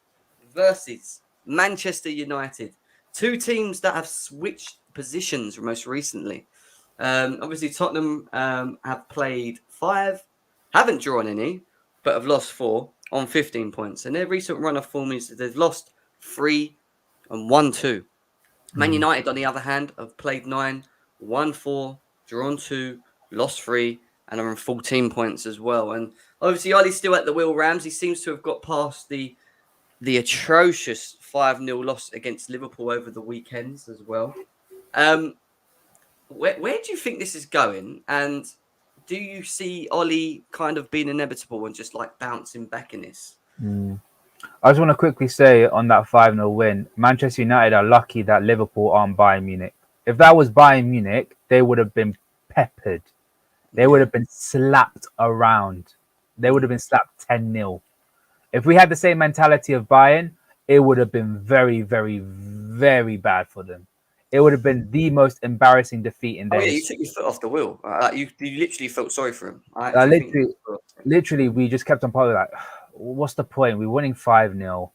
versus Manchester United. Two teams that have switched positions most recently. Obviously, Tottenham have played 5, haven't drawn any, but have lost 4 on 15 points. And their recent run of form is they've lost 3 and won 2. Man Mm. United, on the other hand, have played 9, won 4, drawn 2, lost 3, and are on 14 points as well. And obviously, Ollie's still at the wheel. Ramsey seems to have got past the atrocious 5-0 loss against Liverpool over the weekends as well. Where do you think this is going? And do you see Ollie kind of being inevitable and just like bouncing back in this? Mm. I just want to quickly say on that 5-0 win, Manchester United are lucky that Liverpool aren't Bayern Munich. If that was Bayern Munich, they would have been peppered. They would have been slapped around. They would have been slapped 10-0. If we had the same mentality of Bayern, it would have been very, very, very bad for them. It would have been the most embarrassing defeat in Oh their yeah, you history. took your foot off the wheel. You literally felt sorry for him. I actually think. Literally, we just kept on probably like, what's the point? We're winning 5-0.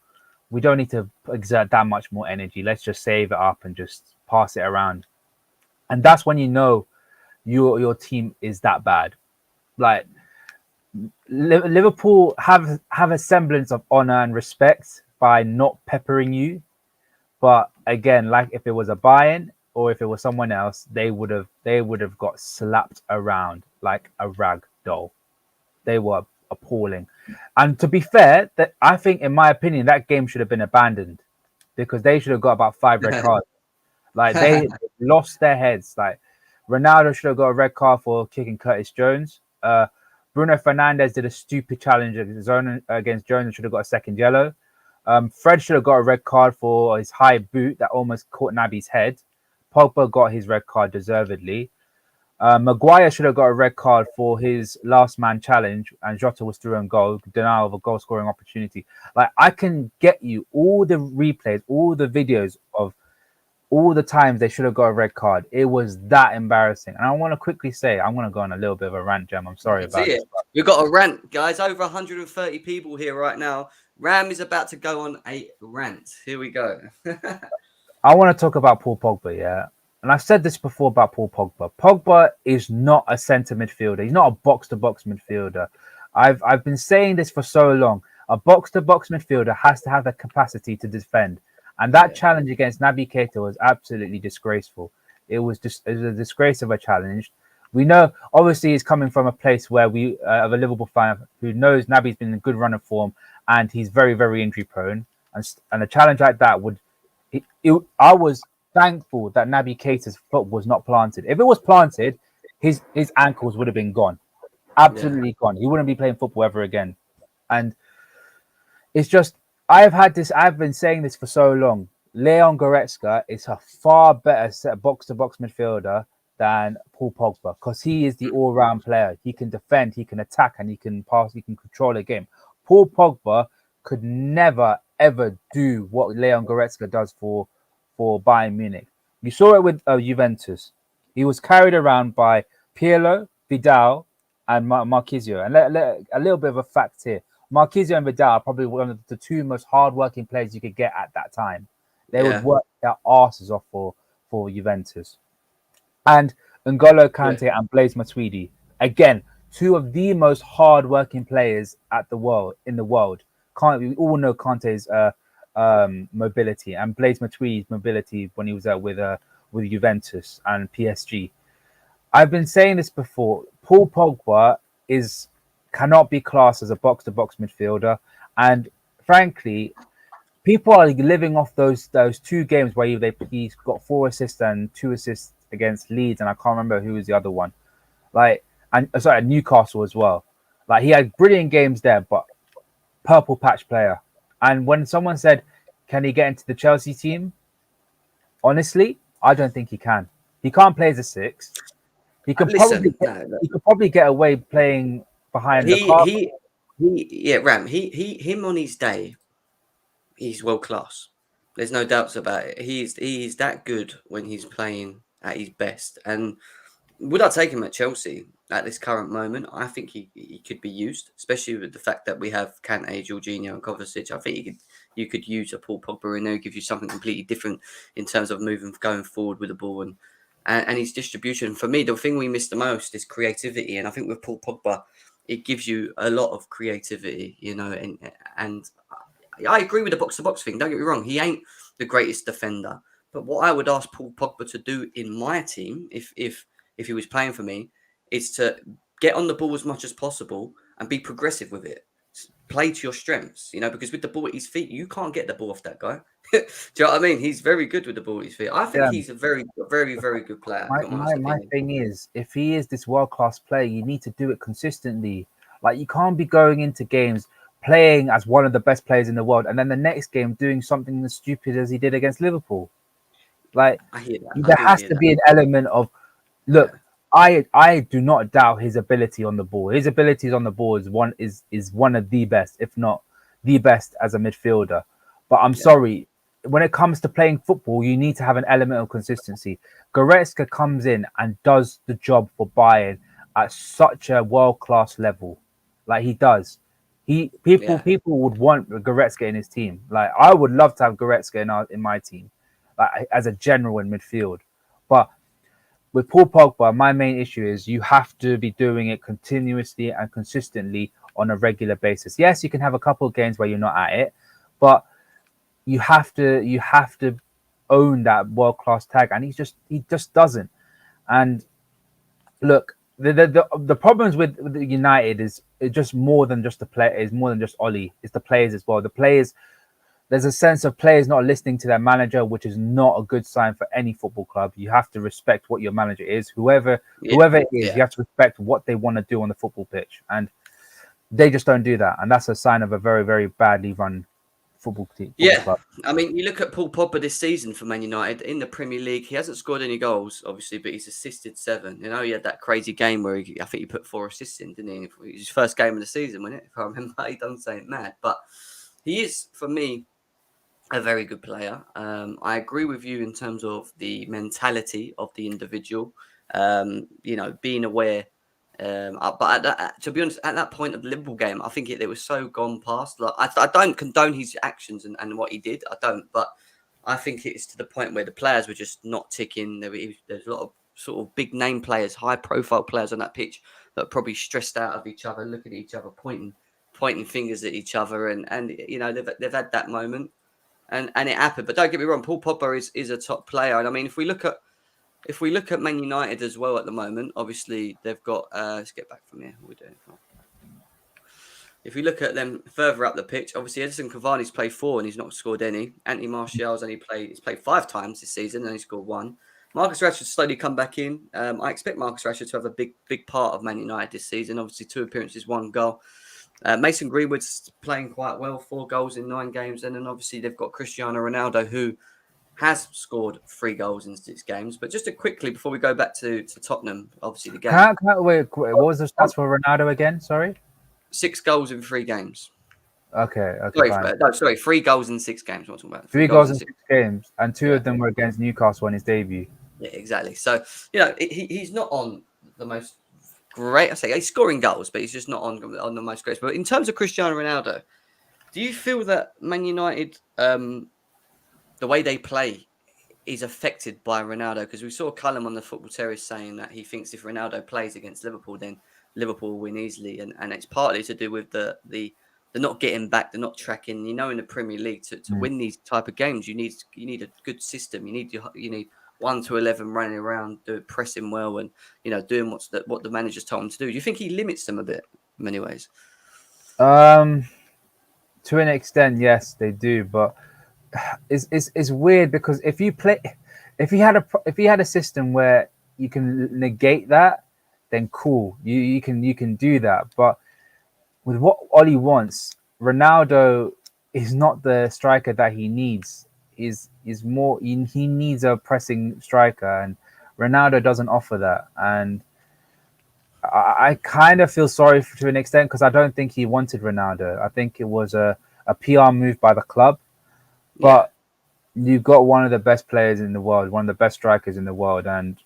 We don't need to exert that much more energy. Let's just save it up and just pass it around. And that's when you know your team is that bad. Like Liverpool have a semblance of honor and respect by not peppering you. But again, like if it was a Bayern or if it was someone else, they would have got slapped around like a rag doll. They were appalling. And to be fair, that I think, in my opinion, that game should have been abandoned because they should have got about 5 red cards. Like they lost their heads. Like Ronaldo should have got a red card for kicking Curtis Jones. Bruno Fernandes did a stupid challenge against Jones and should have got a second yellow. Fred should have got a red card for his high boot that almost caught Naby's head. Pogba got his red card deservedly. Maguire should have got a red card for his last man challenge, and Jota was through on goal, denial of a goal scoring opportunity. Like I can get you all the replays, all the videos of all the times they should have got a red card. It was that embarrassing. And I want to quickly say, I'm going to go on a little bit of a rant, Jam. I'm sorry about it. We've got a rant, guys. Over 130 people here right now. Ram is about to go on a rant. Here we go. I want to talk about Paul Pogba, yeah. And I've said this before about Paul Pogba. Pogba is not a centre midfielder. He's not a box-to-box midfielder. I've been saying this for so long. A box-to-box midfielder has to have the capacity to defend. And that challenge against Naby Keita was absolutely disgraceful. It was a disgrace of a challenge. We know, obviously, he's coming from a place where we have a Liverpool fan who knows Naby's been in a good run of form and he's very, very injury prone. And a challenge like that I was thankful that Naby Keita's foot was not planted. If it was planted, his ankles would have been gone. Absolutely gone. He wouldn't be playing football ever again. And it's just, I've been saying this for so long. Leon Goretzka is a far better box-to-box midfielder than Paul Pogba because he is the all-round player. He can defend, he can attack, and he can pass, he can control a game. Paul Pogba could never, ever do what Leon Goretzka does for Bayern Munich. You saw it with Juventus. He was carried around by Pirlo, Vidal, and Marquisio. And a little bit of a fact here. Marquisio and Vidal are probably one of the 2 most hard-working players you could get at that time. They would work their asses off for Juventus. And N'Golo Kante and Blaise Matuidi, again, 2 of the most hard-working players in the world. We all know Kante's mobility and Blaise Matuidi's mobility when he was with Juventus and PSG. I've been saying this before. Paul Pogba is cannot be classed as a box-to-box midfielder. And frankly, people are living off those 2 games where he's got 4 assists and 2 assists against Leeds, and I can't remember who was the other one. Newcastle as well. Like, he had brilliant games there, but purple patch player. And when someone said, "Can he get into the Chelsea team?" Honestly, I don't think he can. He can't play as a 6. He could probably get away playing behind the car. Him on his day, he's world class. There's no doubts about it. He's that good when he's playing at his best. And would I take him at Chelsea at this current moment? I think he could be used, especially with the fact that we have Kante, Jorginho, and Kovacic. I think you could use a Paul Pogba in there, give you something completely different in terms of going forward with the ball and his distribution. For me, the thing we miss the most is creativity, and I think with Paul Pogba, it gives you a lot of creativity, and I agree with the box-to-box thing. Don't get me wrong, he ain't the greatest defender, but what I would ask Paul Pogba to do in my team, if he was playing for me, is to get on the ball as much as possible and be progressive with it. Play to your strengths, because with the ball at his feet, you can't get the ball off that guy. Do you know what I mean? He's very good with the ball at his feet. I think he's a very, very, very good player. My thing is, if he is this world-class player, you need to do it consistently. Like, you can't be going into games playing as one of the best players in the world, and then the next game doing something as stupid as he did against Liverpool. Like, I hear that. There has to be an element of, look, I do not doubt his ability on the ball. His abilities on the ball is one of the best, if not the best, as a midfielder. But I'm sorry, when it comes to playing football, you need to have an element of consistency. Goretzka comes in and does the job for Bayern at such a world-class level. Like, he does. People would want Goretzka in his team. Like, I would love to have Goretzka in my team, like, as a general in midfield. But with Paul Pogba, my main issue is you have to be doing it continuously and consistently on a regular basis. Yes, you can have a couple of games where you're not at it, but you have to own that world-class tag, and he just doesn't. And look, the problems with the United is just more than just the play. Is more than just Ollie. It's the players as well. The players. There's a sense of players not listening to their manager, which is not a good sign for any football club. You have to respect what your manager is. Whoever it is, you have to respect what they want to do on the football pitch. And they just don't do that. And that's a sign of a very, very badly run football team. Club. I mean, you look at Paul Pogba this season for Man United in the Premier League. He hasn't scored any goals, obviously, but he's assisted 7. He had that crazy game where I think he put 4 assists in, didn't he? It was his first game of the season, wasn't it? If I remember, he done something mad. But he is, for me, a very good player. I agree with you in terms of the mentality of the individual, being aware. But to be honest, at that point of the Liverpool game, I think it was so gone past. Like, I don't condone his actions and what he did. I don't. But I think it's to the point where the players were just not ticking. There's a lot of sort of big name players, high profile players on that pitch that are probably stressed out of each other, looking at each other, pointing fingers at each other. And they've had that moment. And it happened, but don't get me wrong. Paul Pogba is a top player, and I mean, if we look at Man United as well at the moment, obviously they've got. Let's get back from here. What we're doing. If we look at them further up the pitch, obviously Edison Cavani's played 4 and he's not scored any. Anthony Martial's he's played 5 times this season and he scored 1. Marcus Rashford's slowly come back in. I expect Marcus Rashford to have a big part of Man United this season. Obviously 2 appearances, 1 goal. Mason Greenwood's playing quite well, 4 goals in 9 games. And then obviously they've got Cristiano Ronaldo, who has scored 3 goals in 6 games. But just quickly, before we go back to Tottenham, obviously the game. Wait, what was the stats for Ronaldo again? Sorry? 6 goals in 3 games. Okay. Sorry, 3 goals in 6 games. What I'm talking about. 3 goals in 6 games, and 2 of them were against Newcastle on his debut. Yeah, exactly. So, he's not on the most great. I say he's scoring goals, but he's just not on the most great. But in terms of Cristiano Ronaldo, do you feel that Man United, the way they play, is affected by Ronaldo? Because we saw Callum on the Football Terrace saying that he thinks if Ronaldo plays against Liverpool, then Liverpool will win easily, and it's partly to do with the not getting back, the not tracking. In the Premier League to win these type of games, you need a good system. You need 1 to 11 running around, pressing well, and doing what the manager's told him to do. Do you think he limits them a bit? in many ways. To an extent, yes, they do, but it's weird because if you had a system where you can negate that, then cool, you can do that. But with what Oli wants, Ronaldo is not the striker that he needs. Is more he needs a pressing striker, and Ronaldo doesn't offer that. And I kind of feel sorry to an extent because I don't think he wanted Ronaldo. I think it was a PR move by the club. But you've got one of the best players in the world, one of the best strikers in the world, and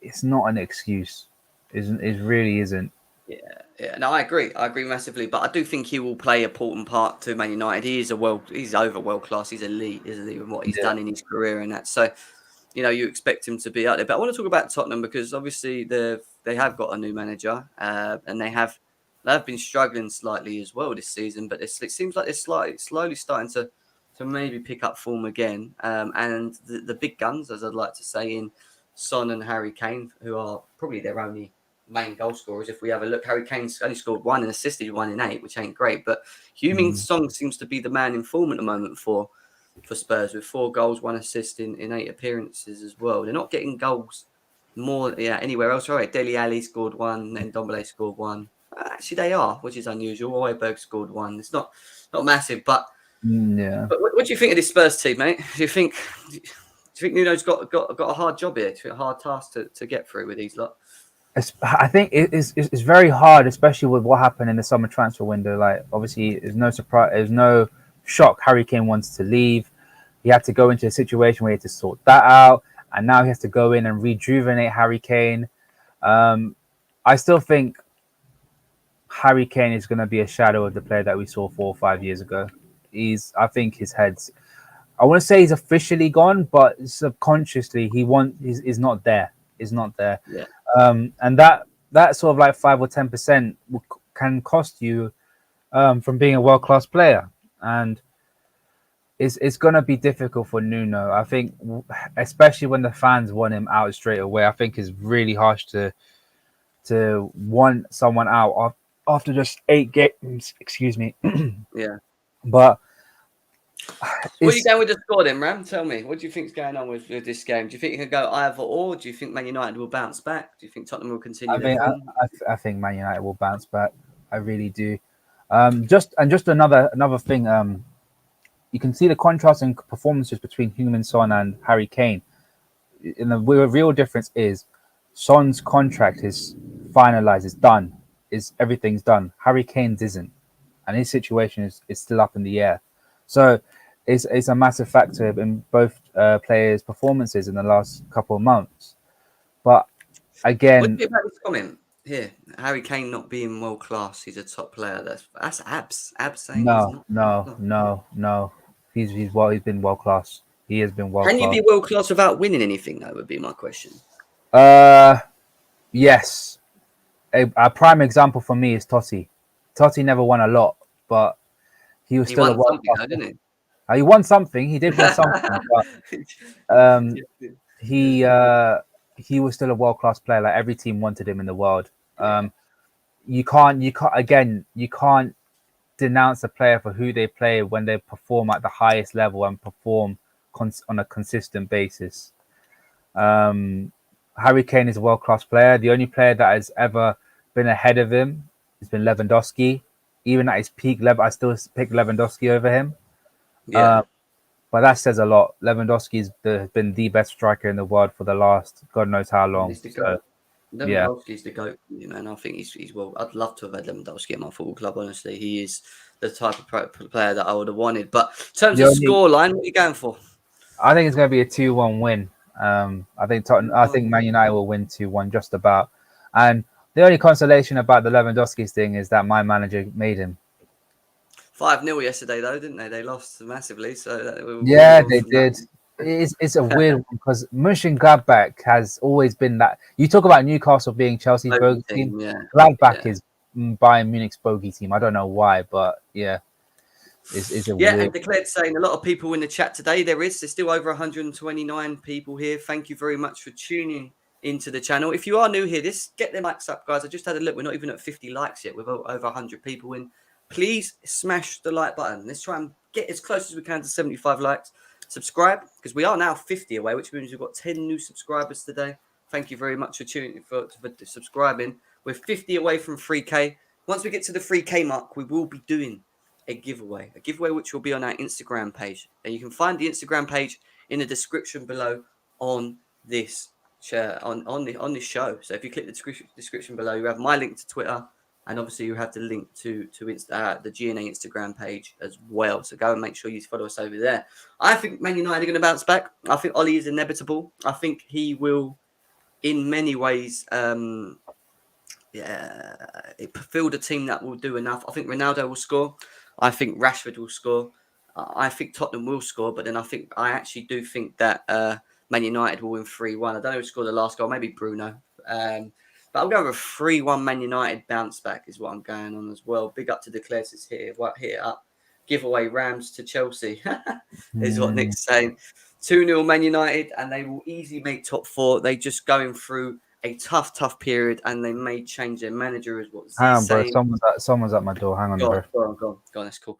it's not an excuse. It really isn't. Yeah. No, I agree. I agree massively. But I do think he will play an important part to Man United. He's over world class. He's elite, isn't he, with what he's done in his career and that. So, you expect him to be out there. But I want to talk about Tottenham because obviously they have got a new manager, and they've been struggling slightly as well this season. But it seems like they're slowly starting to maybe pick up form again. And the big guns, as I'd like to say, in Son and Harry Kane, who are probably their only main goal scorers. If we have a look, Harry Kane's only scored 1 and assisted 1 in 8, which ain't great. But Heung-min Son seems to be the man in form at the moment for Spurs with 4 goals, 1 assist in 8 appearances as well. They're not getting goals more anywhere else. All right, Dele Alli scored 1, then Ndombele scored 1. Actually, they are, which is unusual. Højbjerg scored 1. It's not massive, but But what do you think of this Spurs team, mate? Do you think Nuno's got a hard job here, a hard task to get through with these lot? I think it's very hard, especially with what happened in the summer transfer window. Like, obviously, there's no surprise, there's no shock. Harry Kane wants to leave. He had to go into a situation where he had to sort that out, and now he has to go in and rejuvenate Harry Kane. I still think Harry Kane is going to be a shadow of the player that we saw 4 or 5 years ago. I think his head's, I want to say he's officially gone, but subconsciously he's not there. He's not there. Yeah. And that sort of like 5 or 10% can cost you from being a world-class player. And it's going to be difficult for Nuno. I think, especially when the fans want him out straight away, I think it's really harsh to want someone out after just 8 games. Excuse me. Yeah. But what are you going with the score then, Ram? Tell me, what do you think's going on with this game? Do you think it can go either or? Do you think Man United will bounce back? Do you think Tottenham will continue their form? I think Man United will bounce back. I really do. Just another thing. You can see the contrast in performances between Heung-min Son and Harry Kane. And the real difference is Son's contract is finalized, it's done, everything's done. Harry Kane's isn't, and his situation is still up in the air. So it's a massive factor in both players' performances in the last couple of months. But again, what do you think about this comment here? Harry Kane not being world class, he's a top player. That's Abs saying no. He's been world class. He has been world class. Can you be world class without winning anything? That would be my question. Yes. A prime example for me is Totti. Totti never won a lot, but he was still a world class. Didn't he? He won something. He did win something, but he was still a world class player. Like, every team wanted him in the world. You can't denounce a player for who they play when they perform at the highest level and perform on a consistent basis. Harry Kane is a world class player. The only player that has ever been ahead of him has been Lewandowski. Even at his peak level, I still pick Lewandowski over him. Yeah. But that says a lot. Lewandowski has been the best striker in the world for the last God knows how long. Lewandowski's the GOAT, man. I think he's well. I'd love to have had Lewandowski at my football club. Honestly, he is the type of player that I would have wanted. But in terms of scoreline, what are you going for? I think it's going to be a 2-1 win. I think Man United will win 2-1 just about. And the only consolation about the Lewandowski thing is that my manager made him. 5-0 yesterday, though, didn't they? They lost massively. So they did. It's a weird one because Mönchengladbach has always been that. You talk about Newcastle being Chelsea's bogey team. Gladbach is Bayern Munich's bogey team. I don't know why, but yeah. It's a weird... and declared saying a lot of people in the chat today. There's still over 129 people here. Thank you very much for tuning into the channel. If you are new here, get them likes up, guys. I just had a look. We're not even at 50 likes yet. We've over 100 people in. Please smash the like button. Let's try and get as close as we can to 75 likes. Subscribe, because we are now 50 away, which means we've got 10 new subscribers today. Thank you very much for subscribing. We're 50 away from 3K. Once we get to the 3K mark, we will be doing a giveaway which will be on our Instagram page. And you can find the Instagram page in the description below on this on this show. So if you click the description below, you have my link to Twitter, and obviously you have the link to the GNA Instagram page as well. So go and make sure you follow us over there. I think Man United are going to bounce back. I think Ollie is inevitable. I think he will, in many ways, build a team that will do enough. I think Ronaldo will score. I think Rashford will score. I think Tottenham will score. But then I actually do think that Man United will win 3-1. I don't know who scored the last goal. Maybe Bruno. But I'm going with a 3-1 Man United bounce back is what I'm going on as well. Big up to the Clares here. Hit up. Give away Rams to Chelsea is what Nick's saying. 2-0 Man United, and they will easily make top 4. They just going through a tough period, and they may change their manager, is what Z's saying. Someone's at my door. Hang on, bro. Go on. That's cool.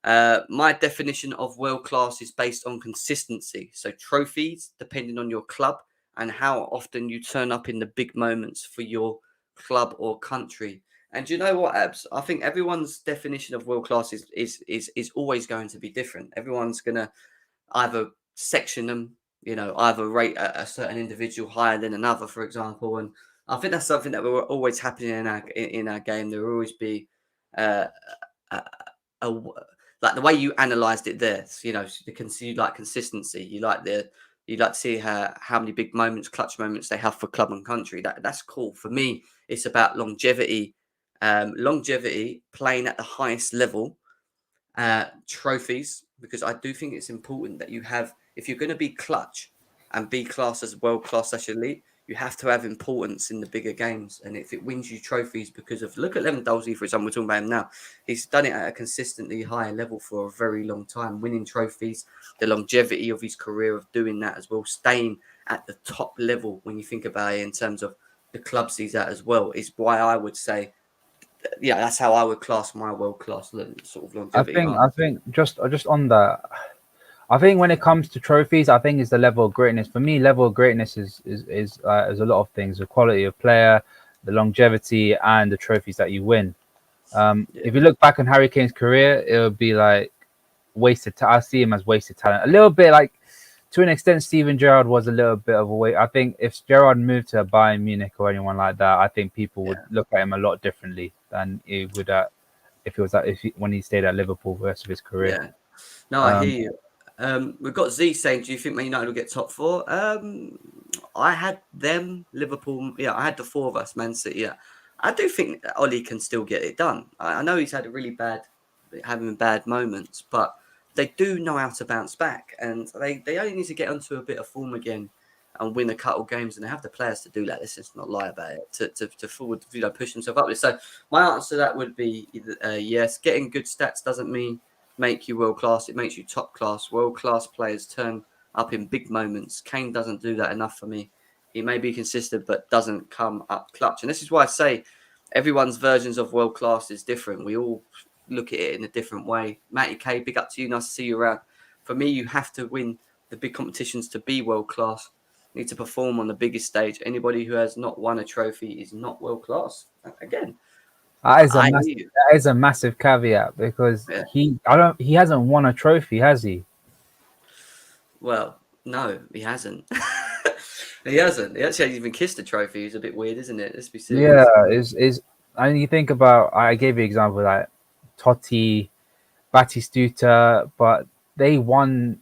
My definition of world class is based on consistency. So trophies, depending on your club and how often you turn up in the big moments for your club or country. And do you know what, Abs? I think everyone's definition of world class is always going to be different. Everyone's going to either section them, either rate a certain individual higher than another, for example. And I think that's something that will always happen in our game. There will always be like the way you analysed it there. You like consistency. You like to see how many big moments, clutch moments they have for club and country. That's cool. For me, it's about longevity. Playing at the highest level, trophies, because I do think it's important that you have, if you're going to be clutch and be classed as world-class elite, you have to have importance in the bigger games. And if it wins you trophies because of, look at Lewandowski, for example, we're talking about him now. He's done it at a consistently higher level for a very long time, winning trophies, the longevity of his career of doing that as well, staying at the top level when you think about it in terms of the clubs he's at as well, is why I would say, that's how I would class my world-class sort of longevity. I think just on that, I think when it comes to trophies, I think it's the level of greatness. For me, level of greatness is a lot of things: the quality of player, the longevity, and the trophies that you win. If you look back on Harry Kane's career, it would be like wasted. I see him as wasted talent. A little bit like, to an extent, Steven Gerrard was a little bit of a waste. I think if Gerrard moved to Bayern Munich or anyone like that, I think people would look at him a lot differently than he would when he stayed at Liverpool for the rest of his career. Yeah. No, I hear you. We've got Z saying, do you think Man United will get top 4? I had them, Liverpool. Yeah, I had the 4 of us, Man City. Yeah, I do think that Ollie can still get it done. I know he's had having bad moments, but they do know how to bounce back, and they only need to get onto a bit of form again and win a couple games, and they have the players to do that. Let's just not lie about it. To forward, push themselves up. So my answer to that would be yes. Getting good stats doesn't make you world class. It makes you top class. World class players turn up in big moments. Kane doesn't do that enough for me. He may be consistent, but doesn't come up clutch. And this is why I say everyone's versions of world class is different. We all look at it in a different way. Matty K, big up to you. Nice to see you around. For me, you have to win the big competitions to be world class. You need to perform on the biggest stage. Anybody who has not won a trophy is not world class. Again, that is a massive caveat, because he hasn't won a trophy, has he? Well, no, he hasn't. He hasn't. He actually hasn't even kissed a trophy. It's a bit weird, isn't it? Let's be serious. Yeah, and you think about, I gave you an example like Totti, Batistuta, but they won.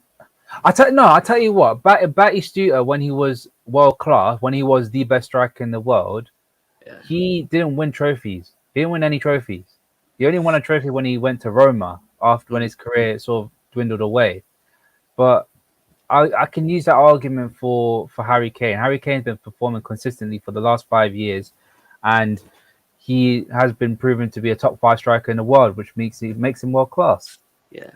I tell you what, Batistuta, when he was world class, when he was the best striker in the world, he didn't win trophies. He didn't win any trophies. He only won a trophy when he went to Roma when his career sort of dwindled away. But I can use that argument for Harry Kane. Harry Kane's been performing consistently for the last 5 years, and he has been proven to be a top 5 striker in the world, which makes him world class. Yeah.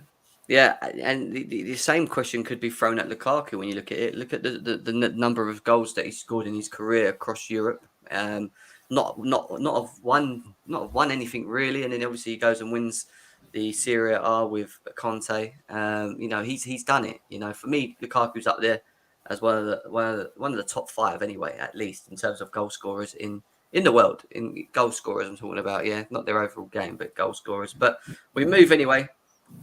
Yeah, and the same question could be thrown at Lukaku when you look at it. Look at the number of goals that he scored in his career across Europe. Not have won anything really, and then obviously he goes and wins the Serie A with Conte. He's done it. For me, Lukaku's up there as one of the top five anyway, at least in terms of goal scorers in the world. In goal scorers, I'm talking about. Yeah, not their overall game, but goal scorers. But we move anyway.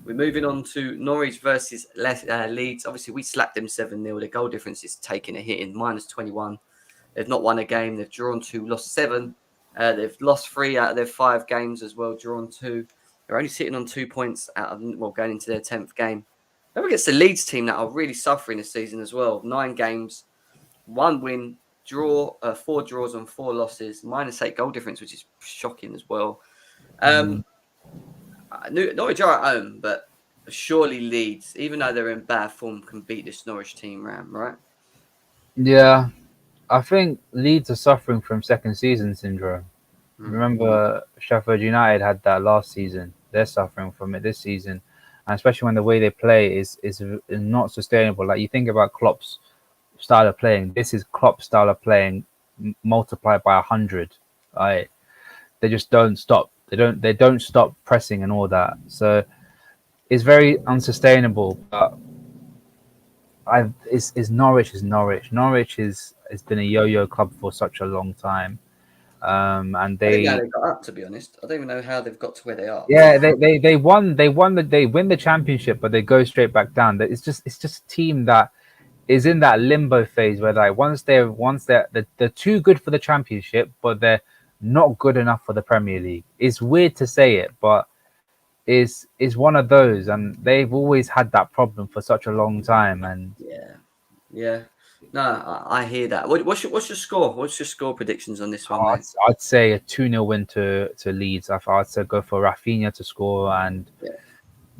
We're moving on to Norwich versus Leeds. Obviously, we slapped them 7-0. Their goal difference is taking a hit in -21. They've not won a game. They've drawn 2, lost 7. They've lost 3 out of their 5 games as well, drawn 2. They're only sitting on 2 points going into their 10th game. Then against the Leeds team that are really suffering this season as well. 9 games, 1 win, 4 draws and 4 losses, -8 goal difference, which is shocking as well. Norwich are at home, but surely Leeds, even though they're in bad form, can beat this Norwich team, right? Yeah, I think Leeds are suffering from second season syndrome. Remember, Sheffield United had that last season. They're suffering from it this season, and especially when the way they play is not sustainable. Like you think about Klopp's style of playing. This is Klopp's style of playing multiplied by 100. Right? They just don't stop. They don't stop pressing and all that. So it's very unsustainable. But Norwich is Norwich. Norwich has been a yo-yo club for such a long time. And I don't know how they got up, to be honest. I don't even know how they've got to where they are. Yeah, they win the championship, but they go straight back down. It's just a team that is in that limbo phase where like once they're too good for the championship, but they're not good enough for the Premier League. It's weird to say it, but is one of those, and they've always had that problem for such a long time. And yeah. No, I hear that. What's your score? What's your score predictions on this one, mate? I'd say a 2-0 win to Leeds. I'd say go for Rafinha to score and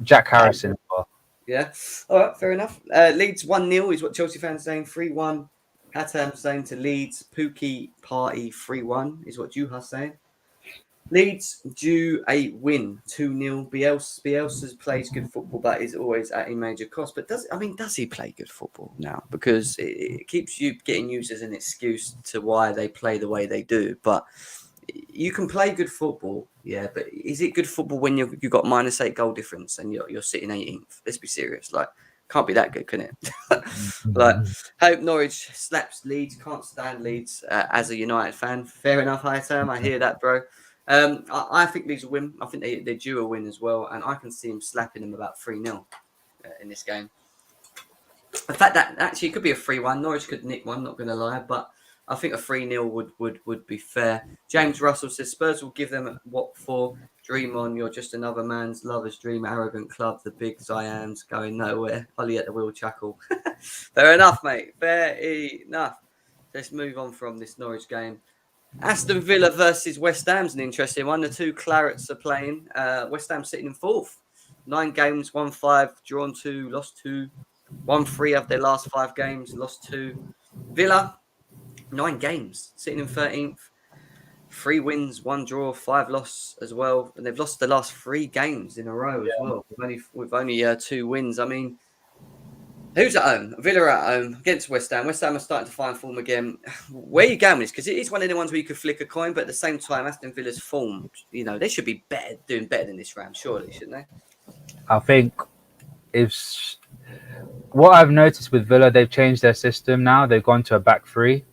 Jack Harrison as well. Yeah. All right, fair enough. Leeds 1-0 is what Chelsea fans saying. 3-1. Hatam saying to Leeds. Pookie Party 3-1 is what Juha's saying. Leeds due a win 2-0. Bielsa plays good football, but is always at a major cost. But does he play good football now? Because it keeps you getting used as an excuse to why they play the way they do. But you can play good football, yeah. But is it good football when you've got -8 goal difference and you're sitting 18th? Let's be serious. Like, can't be that good, can it? Like, hope Norwich slaps Leeds. Can't stand Leeds as a United fan. Fair enough, Highterm. I hear that, bro. I think Leeds will win. I think they're due a win as well, and I can see him slapping them about 3-0 in this game. In fact, that actually could be a 3-1. Norwich could nick one, not going to lie, but I think a 3-0 would be fair. James Russell says Spurs will give them what for. Dream on, you're just another man's lover's dream, arrogant club, the big Zions going nowhere. Ollie at the wheel chuckle. Fair enough, mate. Fair enough. Let's move on from this Norwich game. Aston Villa versus West Ham's an interesting one. The two Clarets are playing. West Ham sitting in 4th. 9 games, won 5, drawn 2, lost 2, won 3 of their last 5 games, lost 2. Villa, 9 games, sitting in 13th. 3 wins, 1 draw, 5 loss as well. And they've lost the last 3 games in a row as well. With only 2 wins. I mean, who's at home? Villa are at home against West Ham. West Ham are starting to find form again. Where are you going with this? Because it is one of the ones where you could flick a coin, but at the same time, Aston Villa's formed. They should be doing better than this round, surely, shouldn't they? I think what I've noticed with Villa, they've changed their system now. They've gone to a back 3.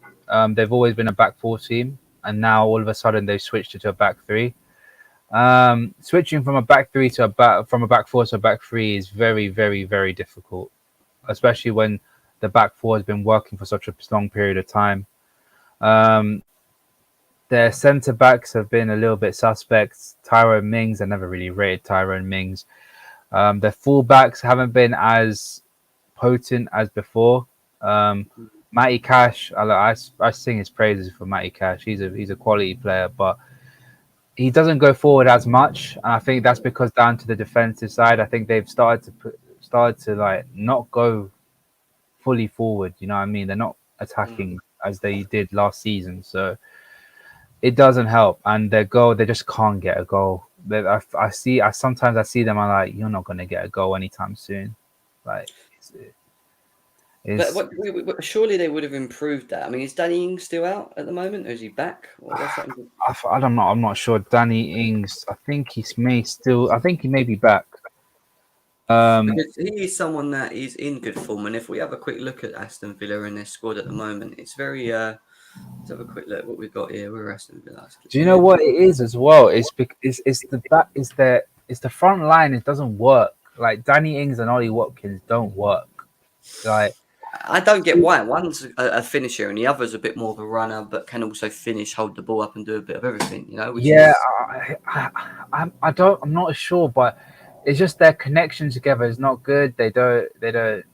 They've always been a back 4 team, and now all of a sudden they've switched it to a back 3. Switching from a back 3 to from a back 4 to a back 3 is very, very, very difficult, especially when the back 4 has been working for such a long period of time. Their centre backs have been a little bit suspect. Tyrone Mings, I never really rated Tyrone Mings. Their full backs haven't been as potent as before. Matty Cash, I sing his praises for Matty Cash. He's a quality player, but he doesn't go forward as much, and I think that's because down to the defensive side. I think they've started to like not go fully forward. You know what I mean? They're not attacking as they did last season, so it doesn't help. And their goal, they just can't get a goal. Sometimes I see them. I'm like, you're not going to get a goal anytime soon. Like, but surely they would have improved that. I mean, is Danny Ings still out at the moment, or is he back? What's happening? I don't know. I'm not sure. Danny Ings. I think he may be back. Because he is someone that is in good form, and if we have a quick look at Aston Villa and their squad at the moment, it's very. Let's have a quick look at what we've got here. We're Aston Villa. Do you know what it is as well? It's the back. It's the front line. It doesn't work. Like Danny Ings and Ollie Watkins don't work. Like I don't get why. One's a finisher and the other's a bit more of a runner, but can also finish, hold the ball up, and do a bit of everything. You know, which is. I don't. I'm not sure, but it's just their connection together is not good. They're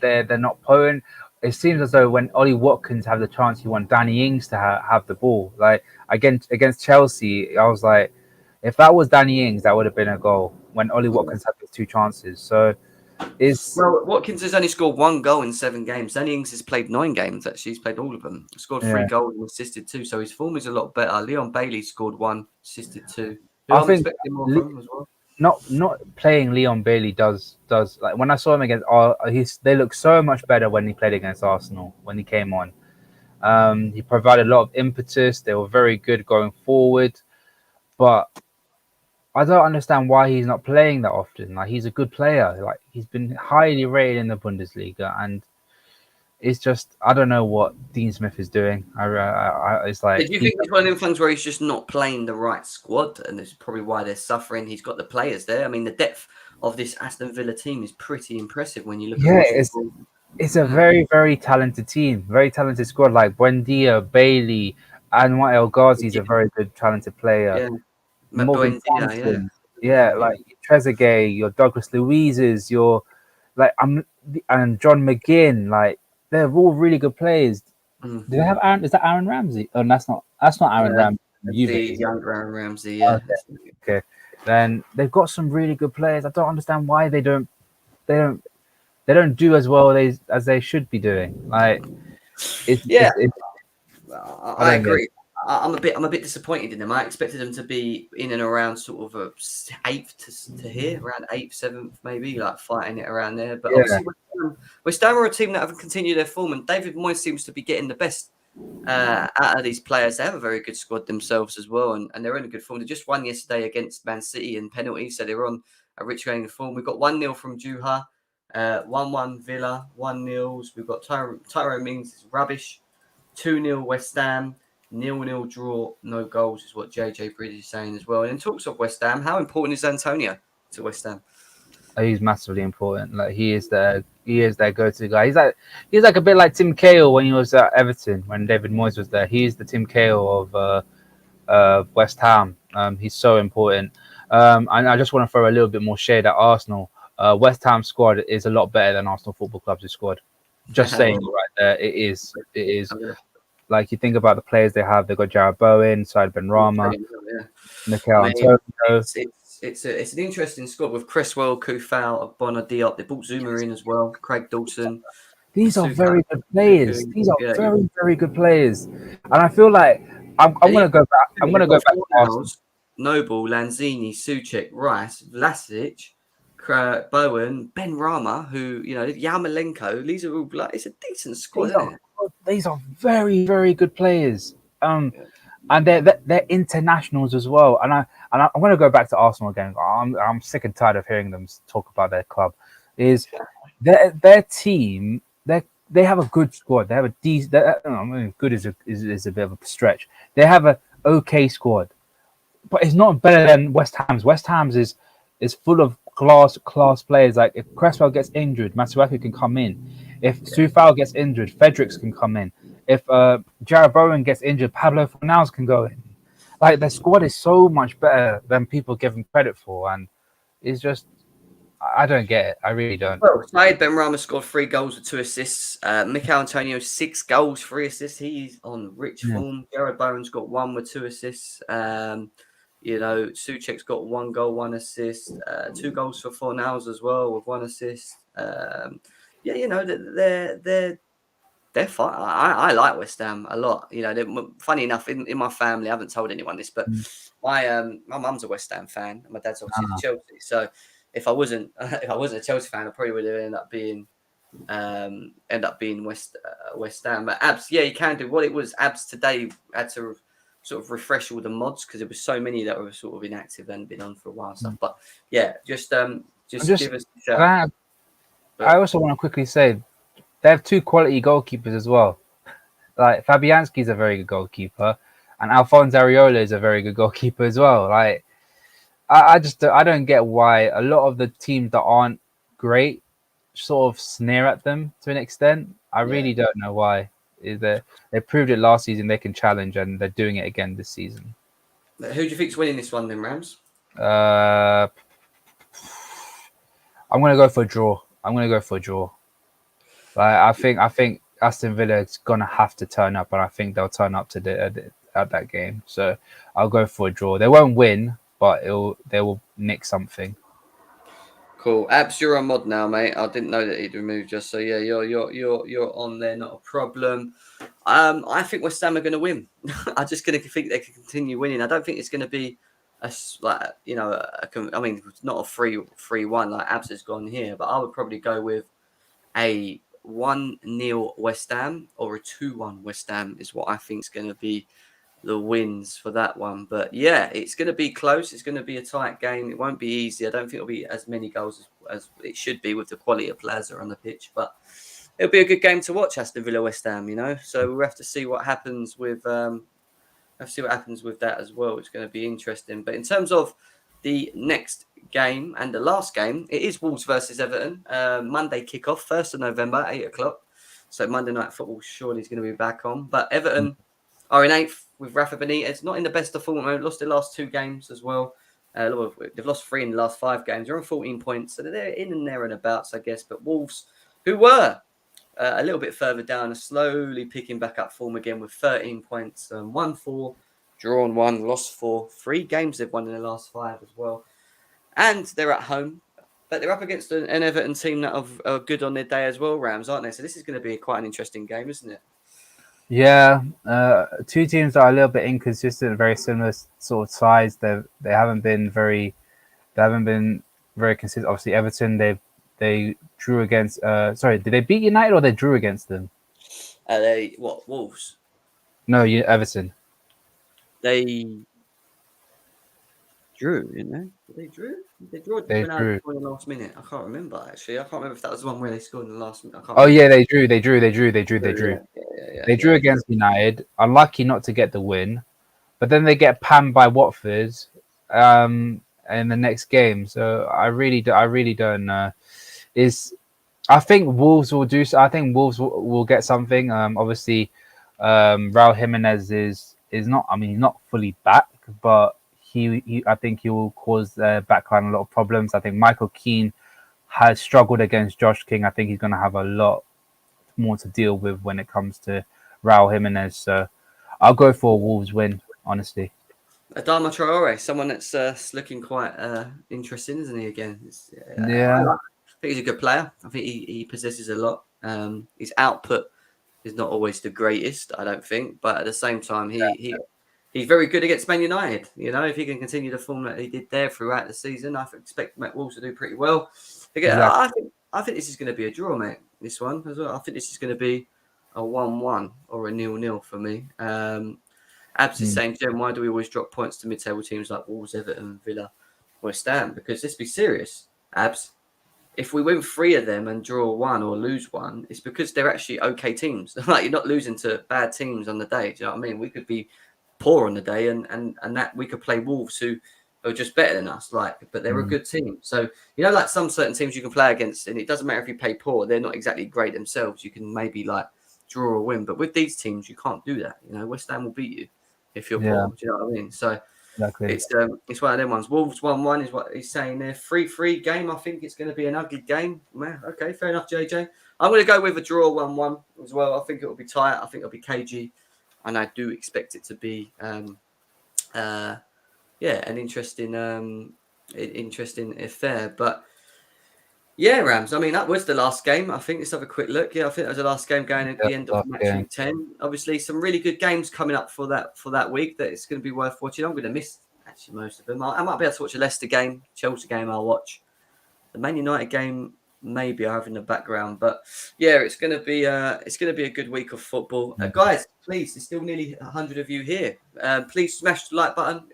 not potent. It seems as though when Ollie Watkins have the chance, you want Danny Ings to have the ball. Like against Chelsea, I was like, if that was Danny Ings, that would have been a goal when Ollie Watkins had those two chances. So Watkins has only scored 1 goal in 7 games. Danny Ings has played 9 games. Actually, he's played all of them. Scored 3 goals and assisted 2. So his form is a lot better. Leon Bailey scored 1, assisted 2. I'm expecting more from him as well. Not playing Leon Bailey does like when I saw him against they look so much better when he played against Arsenal when he came on. He provided a lot of impetus. They were very good going forward, but I don't understand why he's not playing that often. Like he's a good player. Like he's been highly rated in the Bundesliga, and it's just I don't know what Dean Smith is doing. It's like. Do you think it's one of them things where he's just not playing the right squad, and that's probably why they're suffering? He's got the players there. I mean, the depth of this Aston Villa team is pretty impressive when you look. It's a very, very talented team, very talented squad. Like Buendia, Bailey, Anwar El Ghazi is a very good, talented player. Yeah. Morgan Thompson, like Trezeguet, your Douglas Luizes, and John McGinn, like they're all really good players. Do they have Aaron? Is that Aaron Ramsey? Oh, that's not Aaron Ramsey. The younger Aaron Ramsey, yeah. Okay. Then they've got some really good players. I don't understand why they don't do as well as they should be doing. Like, I agree. I'm a bit disappointed in them. I expected them to be in and around sort of a 8th to here, around 8th, 7th, maybe, like fighting it around there. But obviously, West Ham are a team that haven't continued their form, and David Moyes seems to be getting the best out of these players. They have a very good squad themselves as well, and they're in a good form. They just won yesterday against Man City in penalties, so they're on a rich going of form. We've got 1-0 from Juha, 1-1 Villa, 1-0. We've got Tyrone Mings is rubbish, 2-0 West Ham. 0-0 draw, no goals is what JJ Bridge is saying as well. And in talks of West Ham, how important is Antonio to West Ham? He's massively important. Like he is their go-to guy. He's like a bit like Tim Cahill when he was at Everton when David Moyes was there. He's the Tim Cahill of West Ham. He's so important. And I just want to throw a little bit more shade at Arsenal. West Ham squad is a lot better than Arsenal Football Club's squad. Just saying right there, it is. Like you think about the players they have, they've got Jared Bowen, Said Benrahma, Mikel Antonio. It's an interesting squad with Cresswell, Kufal, Bonner Diop. They brought Zuma in as well, Craig Dawson. These are very good players. These are very, very good players. And I feel like I'm going to go back. I'm going to go back to Arsenal. Noble, Lanzini, Souček, Rice, Vlasic, Bowen, Benrahma, who, Yarmolenko. These are all it's a decent squad, isn't it? These are very, very good players. And they're internationals as well. And I'm going to go back to Arsenal again. I'm sick and tired of hearing them talk about their club. Is their team? They have a good squad. They have a decent. Good is a bit of a stretch. They have a okay squad, but it's not better than West Ham's. West Ham's is full of class players. Like if Cresswell gets injured, Masuaku can come in. If Soufal gets injured, Fredericks can come in. If Jared Bowen gets injured, Pablo Fornals can go in. Like the squad is so much better than people give them credit for, and it's just I don't get it. I really don't. Well, Said Benrahma scored 3 goals with 2 assists. Mikel Antonio 6 goals, 3 assists. He's on rich form. Jared Bowen's got 1 with 2 assists. Souček's got 1 goal, 1 assist. 2 goals for Fornals as well with 1 assist. They're They're fine. I like West Ham a lot. You know, funny enough, in my family, I haven't told anyone this, but Mm. my mum's a West Ham fan, and my dad's obviously the Ah, Chelsea. So if I wasn't if I wasn't a Chelsea fan, I probably would have ended up being West Ham. But Abs, yeah, you can do what it was. Abs today had to sort of refresh all the mods because there was so many that were sort of inactive and been on for a while and stuff. mm. But yeah, I'm just just give us a can shout. I But also want to quickly say they have two quality goalkeepers as well. Like Fabianski's a very good goalkeeper, and Alphonse Areola is a very good goalkeeper as well. Like I don't get why a lot of the teams that aren't great sort of sneer at them to an extent. I yeah, really don't know why. Is that they proved it last season they can challenge, and they're doing it again this season. who do you think's winning this one then, Rams? Uh, I'm gonna go for a draw. I'm gonna go for a draw. Like I think Aston Villa is gonna have to turn up, and I think they'll turn up to at that game. So I'll go for a draw. They won't win, but they will nick something. Cool. Abs, you're on mod now, mate. I didn't know that he'd removed you. So yeah, you're on there, not a problem. I think West Ham are going to win. I'm just going to think they can continue winning. I don't think it's going to be I mean, it's not a 3-3-1 like Abs has gone here, but I would probably go with a 1-0 West Ham or a 2-1 West Ham is what I think is going to be the wins for that one. But yeah, it's going to be close. It's going to be a tight game. It won't be easy. I don't think it'll be as many goals as it should be with the quality of players that are on the pitch. But it'll be a good game to watch, Aston Villa West Ham. You know, so we'll have to see what happens with that as well. It's going to be interesting. But in terms of the next game and the last game, it is Wolves versus Everton. Monday kickoff, 1st of November, 8 o'clock. So Monday Night Football surely is going to be back on. But Everton are in 8th with Rafa Benitez. Not in the best of form. They've lost their last 2 games as well. They've lost 3 in the last 5 games. They're on 14 points. So they're in and there and abouts, I guess. But Wolves, who were a little bit further down, are slowly picking back up form again with 13 points. Won 4, drawn 1, lost 4. 3 games they've won in the last 5 as well. And they're at home. But they're up against an Everton team that are good on their day as well, Rams, aren't they? So this is going to be quite an interesting game, isn't it? Yeah, two teams that are a little bit inconsistent, very similar sort of size. They haven't been very consistent. Obviously, Everton they drew against. Sorry, did they beat United or they drew against them? Wolves? No, Everton. They drew, didn't they? Did they drew? Did they draw? They When I drew. scored in the last minute, I can't remember actually. I can't remember if that was the one where they scored in the last minute. I can't Oh remember. yeah, they drew. They drew. They drew. They drew. They drew. They drew Yeah. against United. Unlucky not to get the win, but then they get panned by Watford in the next game. So I really don't know. I think Wolves will do. I think Wolves will get something. Obviously, Raul Jimenez is not. I mean, he's not fully back, but he I think he will cause the backline a lot of problems. I think Michael Keane has struggled against Josh King. I think he's going to have a lot more to deal with when it comes to Raul Jimenez. So I'll go for a Wolves win, honestly. Adama Traore, someone that's looking quite interesting, isn't he? Again, Yeah, I think he's a good player. I think he possesses a lot. His output is not always the greatest, I don't think, but at the same time, he's very good against Man United. You know, if he can continue the form that he did there throughout the season, I expect Matt Wolves to do pretty well. Again, exactly. I think this is going to be a draw, mate. This one as well. I think this is going to be a 1-1 or a 0-0 for me. Abs is Mm. saying, Jen, why do we always drop points to mid-table teams like Wolves, Everton, Villa, West Ham? Because let's be serious, Abs. If we win 3 of them and draw 1 or lose 1, it's because they're actually okay teams. Like you're not losing to bad teams on the day. Do you know what I mean? We could be poor on the day, and that we could play Wolves who are just better than us. But they're a Mm. good team. So like some certain teams you can play against, and it doesn't matter if you play poor; they're not exactly great themselves. You can maybe draw or win, but with these teams, you can't do that. West Ham will beat you if you're Yeah, poor. Do you know what I mean? So exactly. it's one of them ones. Wolves 1-1 is what he's saying there. 3-3 game. I think it's going to be an ugly game. Man, okay, fair enough, JJ. I'm going to go with a draw 1-1 as well. I think it will be tight. I think it'll be cagey, and I do expect it to be an interesting affair. But Yeah, Rams. I mean, that was the last game. I think let's have a quick look. Yeah, I think that was the last game going at Yeah, the end of last match game. week 10. Obviously, some really good games coming up for that week that it's going to be worth watching. I'm going to miss actually most of them. I might be able to watch a Leicester game, Chelsea game. I'll watch the Man United game. Maybe I have in the background, but yeah, it's going to be a good week of football, guys. Please, there's still nearly 100 of you here. Please smash the like button.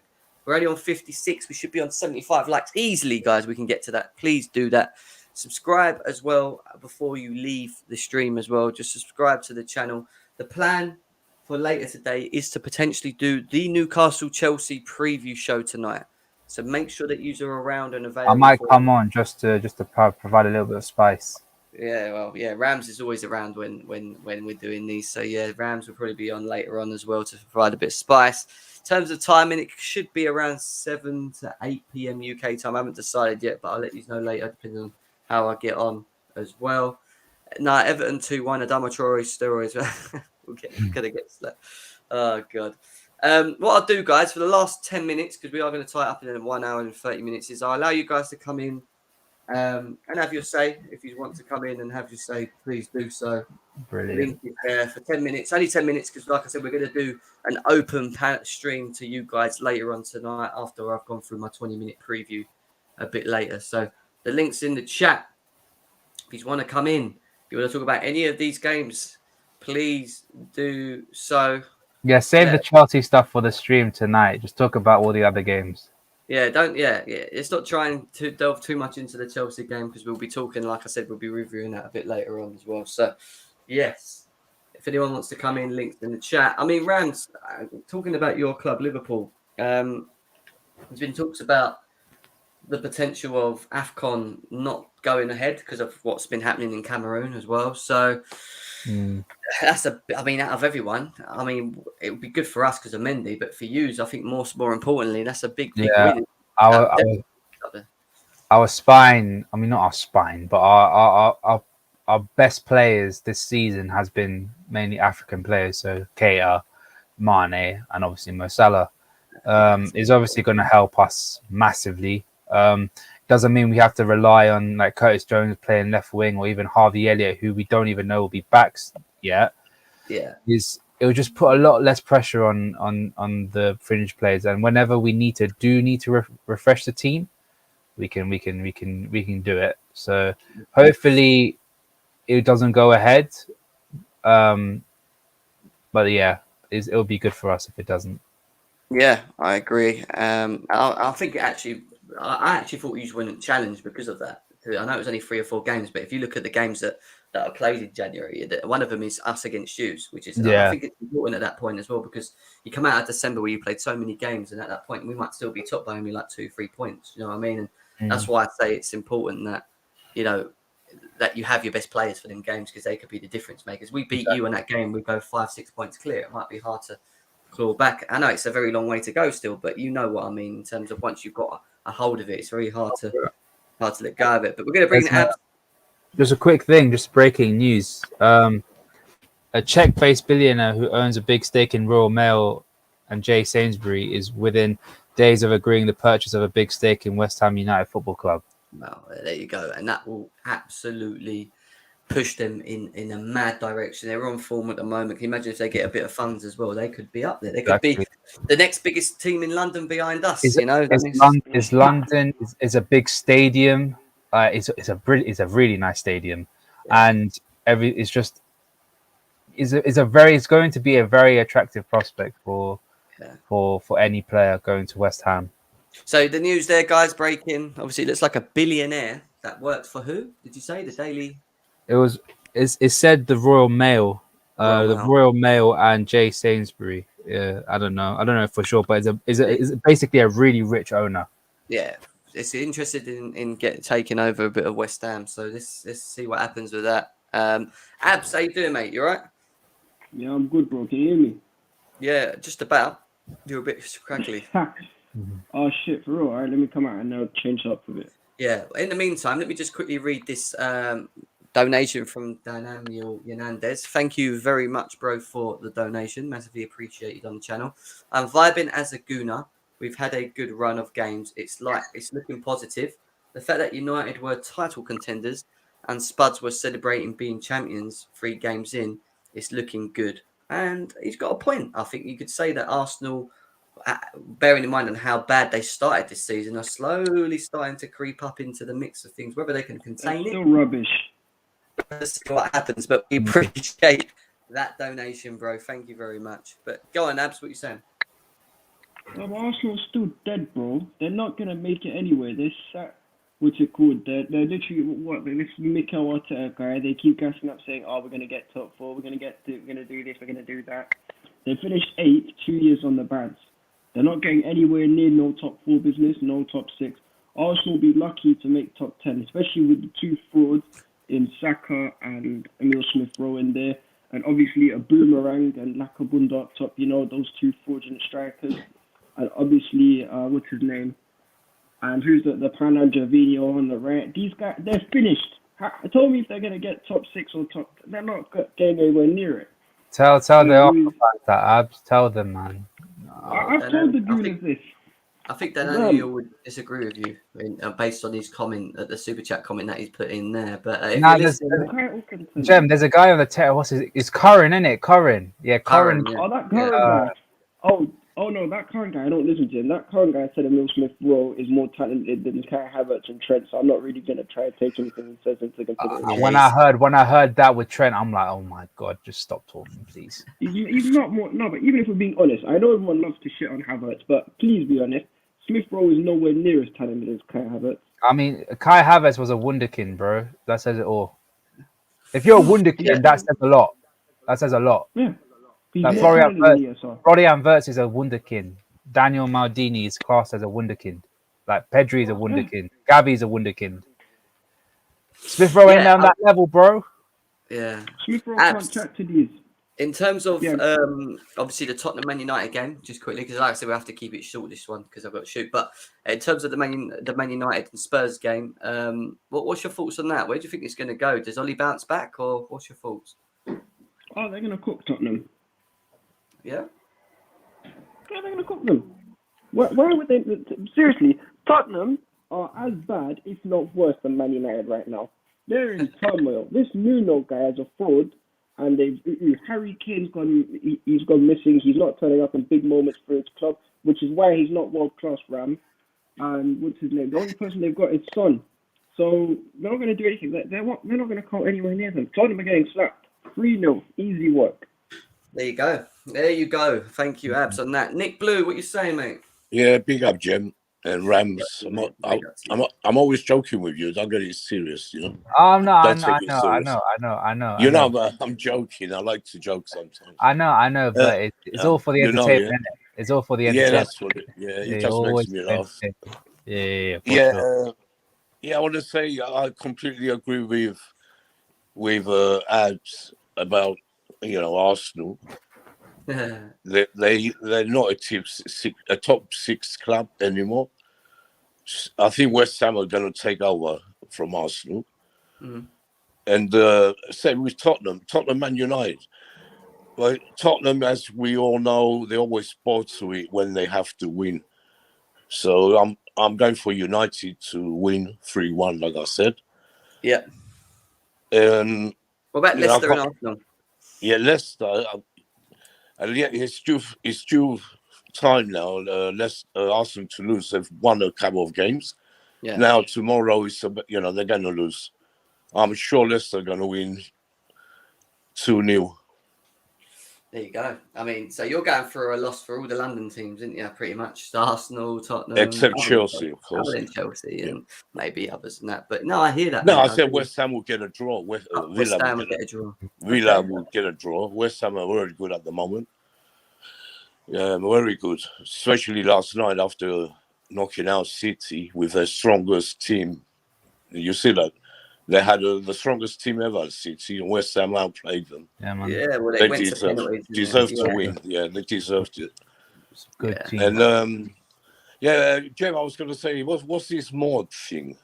We're only on 56. We should be on 75 likes easily, guys. We can get to that. Please do that. Subscribe as well before you leave the stream as well. Just subscribe to the channel. The plan for later today is to potentially do the Newcastle Chelsea preview show tonight. So make sure that you're around and I available. might come on just to provide a little bit of spice. Yeah, well, yeah, Rams is always around when we're doing these. So yeah, Rams will probably be on later on as well to provide a bit of spice. In terms of timing, it should be around 7 to 8 p.m. UK time. I haven't decided yet, but I'll let you know later, depending on how I get on as well. No, Everton 2-1, Adama Traore story as well. We're gonna get to that. Oh god. What I'll do, guys, for the last 10 minutes, because we are going to tie it up in 1 hour and 30 minutes, is I'll allow you guys to come in and have your say. If you want to come in and have your say, please do so. Brilliant. The link is there for 10 minutes, only 10 minutes, because like I said, we're going to do an open stream to you guys later on tonight after I've gone through my 20-minute preview a bit later. So the link's in the chat. If you want to come in, if you want to talk about any of these games, please do so. Yeah, save the Chelsea stuff for the stream tonight. Just talk about all the other games. Yeah, don't. Yeah. It's not trying to delve too much into the Chelsea game because we'll be talking. Like I said, we'll be reviewing that a bit later on as well. So, yes, if anyone wants to come in, links in the chat. I mean, Rams, talking about your club, Liverpool. There's been talks about the potential of AFCON not going ahead because of what's been happening in Cameroon as well. So. That's I mean, out of everyone, I mean, it would be good for us because of Mendy, but for you, I think more importantly, that's a big win. Our spine, I mean, not our spine, but our best players this season has been mainly African players. So Keita, Mane, and obviously Mo Salah is obviously going to help us massively. Doesn't mean we have to rely on like Curtis Jones playing left wing or even Harvey Elliott, who we don't even know will be back yet. Yeah, it'll just put a lot less pressure on the fringe players, and whenever we need to refresh the team, we can do it. So hopefully it doesn't go ahead. But yeah, it'll be good for us if it doesn't. Yeah, I agree. I think I actually thought you wouldn't challenge because of that. I know it was only 3 or 4 games, but if you look at the games that are played in January, one of them is us against Hughes, which is I think it's important at that point as well because you come out of December where you played so many games, and at that point we might still be top by only like 2-3 points. You know what I mean? And that's why I say it's important that that you have your best players for them games because they could be the difference makers. We beat you in that game, we go 5-6 points clear. It might be hard to claw back. I know it's a very long way to go still, but you know what I mean in terms of once you've got a hold of it, it's very hard to let go of it. But we're going to bring Abs. Just a quick thing, just breaking news. A Czech-based billionaire who owns a big stake in Royal Mail and Jay Sainsbury is within days of agreeing the purchase of a big stake in West Ham United Football Club. Well, there you go. And that will absolutely push them in a mad direction. They're on form at the moment. Can you imagine if they get a bit of funds as well? They could be up there. They could be the next biggest team in London behind us. London is a big stadium. It's a really nice stadium, and it's going to be a very attractive prospect for any player going to West Ham. So the news there, guys, breaking. Obviously, it looks like a billionaire that works for who? Did you say the Daily? It said the Royal Mail, Royal Mail and Jay Sainsbury. Yeah, I don't know for sure, but it's basically a really rich owner. Yeah, it's interested in taking over a bit of West Ham. So let's see what happens with that. Abs, how you doing, mate? You all right? Yeah, I'm good, bro. Can you hear me? Yeah, just about. You're a bit crackly. Oh shit, for real. All right, let me come out and now change up a bit. Yeah. In the meantime, let me just quickly read this donation from Daniel Yanandez. Thank you very much, bro, for the donation. Massively appreciated on the channel. I'm vibing as a gooner. We've had a good run of games. It's looking positive. The fact that United were title contenders and Spuds were celebrating being champions 3 games in, it's looking good. And he's got a point. I think you could say that Arsenal, bearing in mind on how bad they started this season, are slowly starting to creep up into the mix of things. Whether they can contain It's it, still rubbish. let's see what happens. But we appreciate that donation, bro. Thank you very much. But go on, Abs, what you saying? Arsenal's still dead, bro. They're not gonna make it anyway. They're sat. What's it called? They're literally what? This Mikel Arteta guy. They keep gassing up, saying, "Oh, we're gonna get top 4. We're gonna do this. We're gonna do that." They finished 8th, 2 years on the bounce. They're not getting anywhere near no top 4 business, no top 6. Arsenal will be lucky to make top 10, especially with the 2 frauds in Saka and Emil Smith-Rowe in there, and obviously a Boomerang and Lakabunda up top. You know, those 2 fraudulent strikers. And obviously, what's his name? And who's the Pana Gervinho on the right? These guys, they're finished. Tell me if they're going to get top 6 or top... They're not getting anywhere near it. Tell the Arsenal fans that, Abs. Tell them, man. I've told the Gooners this. I think Daniel would disagree with you based on his comment, the super chat comment that he's put in there. But Jem, there's a guy on the text. What's his? It's Curran, isn't it? Curran. Yeah, Curran. Yeah. Oh, that Curran guy. Oh no, that current guy, I don't listen to him. That current guy said Emil Smith-Rowe is more talented than Kai Havertz and Trent, so I'm not really going to try to take anything he says into consideration. When I heard that with Trent, I'm like, oh my God, just stop talking, please. He's not more... No, but even if we're being honest, I know everyone loves to shit on Havertz, but please be honest, Smith-Rowe is nowhere near as talented as Kai Havertz. I mean, Kai Havertz was a wunderkind, bro. That says it all. If you're a wunderkind, that says a lot. That says a lot. Yeah. Like Florian Wirtz is a wunderkind. Daniel Maldini is classed as a wunderkind. Like Pedri is a wunderkind. Gavi is a wunderkind. Smith-Rowe ain't on that level, bro. Yeah. Smith-Rowe can't chat to these. In terms of obviously the Tottenham Man United game, just quickly, because like I said, we have to keep it short this one because I've got to shoot. But in terms of the Man United and Spurs game, what's your thoughts on that? Where do you think it's going to go? Does Ollie bounce back, or what's your thoughts? Oh, they're going to cook Tottenham. Yeah, they're going to cook them. Why would they? Seriously, Tottenham are as bad, if not worse, than Man United right now. They're in turmoil. This Nuno guy has a fraud, and Harry Kane's gone. He's gone missing. He's not turning up in big moments for his club, which is why he's not world class, Ram. And what's his name? The only person they've got is Son. So they're not going to do anything. They're not going to come anywhere near them. Tottenham are getting slapped. 3-0. Easy work. There you go. Thank you, Abs, on that. Nick Blue, what you saying, mate? Yeah, big up, Jem and Rams. I'm always joking with you. Don't get it serious, you know. I know. You know, but I'm joking. I like to joke sometimes. I know, but it's all for the entertainment. Know, yeah. It's all for the entertainment. Yeah, that's what it just makes me laugh. Yeah. I want to say I completely agree with Abs about Arsenal. They're not a top 6 club anymore. I think West Ham are going to take over from Arsenal. And same with Tottenham Man United. Well, Tottenham, as we all know, they always sport to it when they have to win. So I'm going for United to win 3-1, like I said. Yeah. And what about Leicester and Arsenal? Yeah, Leicester. And yeah, it's due time now. Arsenal to lose. They've won a couple of games. Yeah. Now tomorrow is they're going to lose. I'm sure Leicester are going to win 2-0. There you go. I mean, so you're going for a loss for all the London teams, isn't you? Pretty much Arsenal, Tottenham, except Chelsea, of course. Other than Chelsea and maybe others than that. But no, I hear that. No, I said West Ham will get a draw. West Ham will get a draw. Villa will get a draw. West Ham are very good at the moment. Yeah, very good. Especially last night after knocking out City with their strongest team. You see that? They had the strongest team ever at City, and West Ham outplayed them. Yeah, man. Yeah, well, they deserved to win. Yeah, they deserved it. Good team. And Jim, I was going to say, what's this mod thing?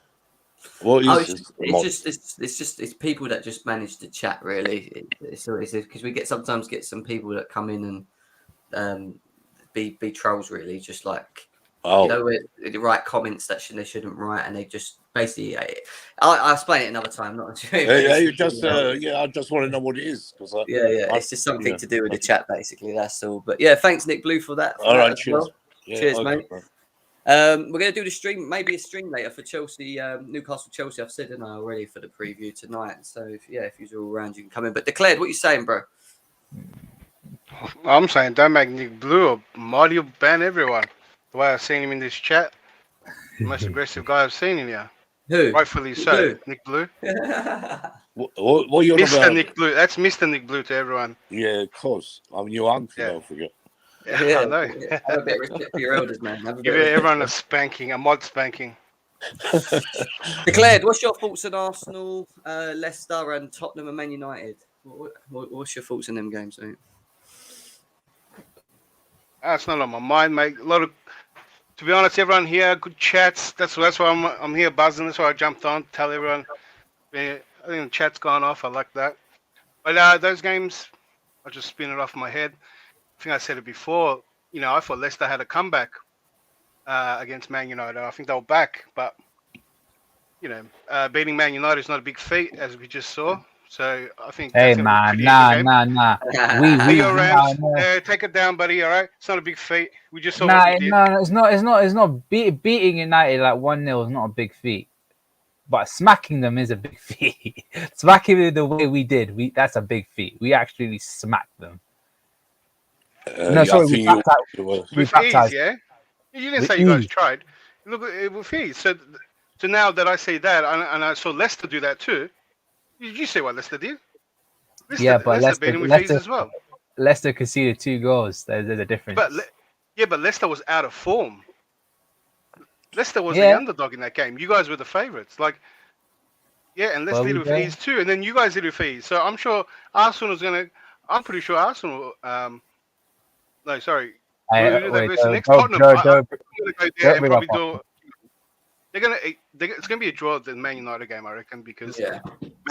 What is it's people that just manage to chat. Really, it's because we sometimes get some people that come in and be trolls. Really, just like Oh, You know, where they write comments that they shouldn't write, and they just basically. I'll explain it another time. Not sure. you just I just want to know what it is because Yeah, it's just something yeah. to do with the chat, basically. That's all. But yeah, thanks, Nick Blue, for that. All right, as cheers. well. Yeah, Cheers, okay, mate. bro. We're going to do the stream, maybe a stream later for Chelsea, Newcastle, Chelsea. I've said it already for the preview tonight. So if you're all around, you can come in. But Declared, what are you saying, bro? I'm saying don't make Nick Blue or Marty will ban everyone. The way I've seen him in this chat, the most aggressive guy I've seen in here. Who? Rightfully Nick so, Blue? Nick Blue. What you on Mr. about? Nick Blue. That's Mr. Nick Blue to everyone. Yeah, of course. I'm your uncle. Yeah. Don't forget. Yeah, I know. Have a bit of respect for your elders, man. Give everyone a spanking, a mod spanking. Declared, what's your thoughts on Arsenal, Leicester, and Tottenham and Man United? What's your thoughts on them games, mate? That's not on my mind, mate. To be honest, everyone here, good chats. That's why I'm here buzzing. That's why I jumped on. Tell everyone. I think the chat's gone off. I like that. But those games, I just spin it off my head. I think I said it before. I thought Leicester had a comeback against Man United. I think they were back, but beating Man United is not a big feat, as we just saw. So I think. Hey that's a man, pretty nah. Be your Rams. Take it down, buddy. All right, it's not a big feat. We just saw what we did. It's not. Beating United like 1-0 is not a big feat, but smacking them is a big feat. Smacking them the way we did, that's a big feat. We actually smacked them. We baptized. Yeah. You didn't say you guys tried. Look, with ease. So now that I say that, and I saw Leicester do that too. Did you say what Leicester did? Leicester beat him with ease as well. Leicester conceded 2 goals. There's a difference. But Leicester was out of form. Leicester was the underdog in that game. You guys were the favourites. And Leicester did it with ease too. And then you guys did it with ease. So I'm sure Arsenal is going to... I'm pretty sure Arsenal... no, sorry. Next Tottenham. I'm going to go there and probably do... It's going to be a draw at the Man United game, I reckon, because Man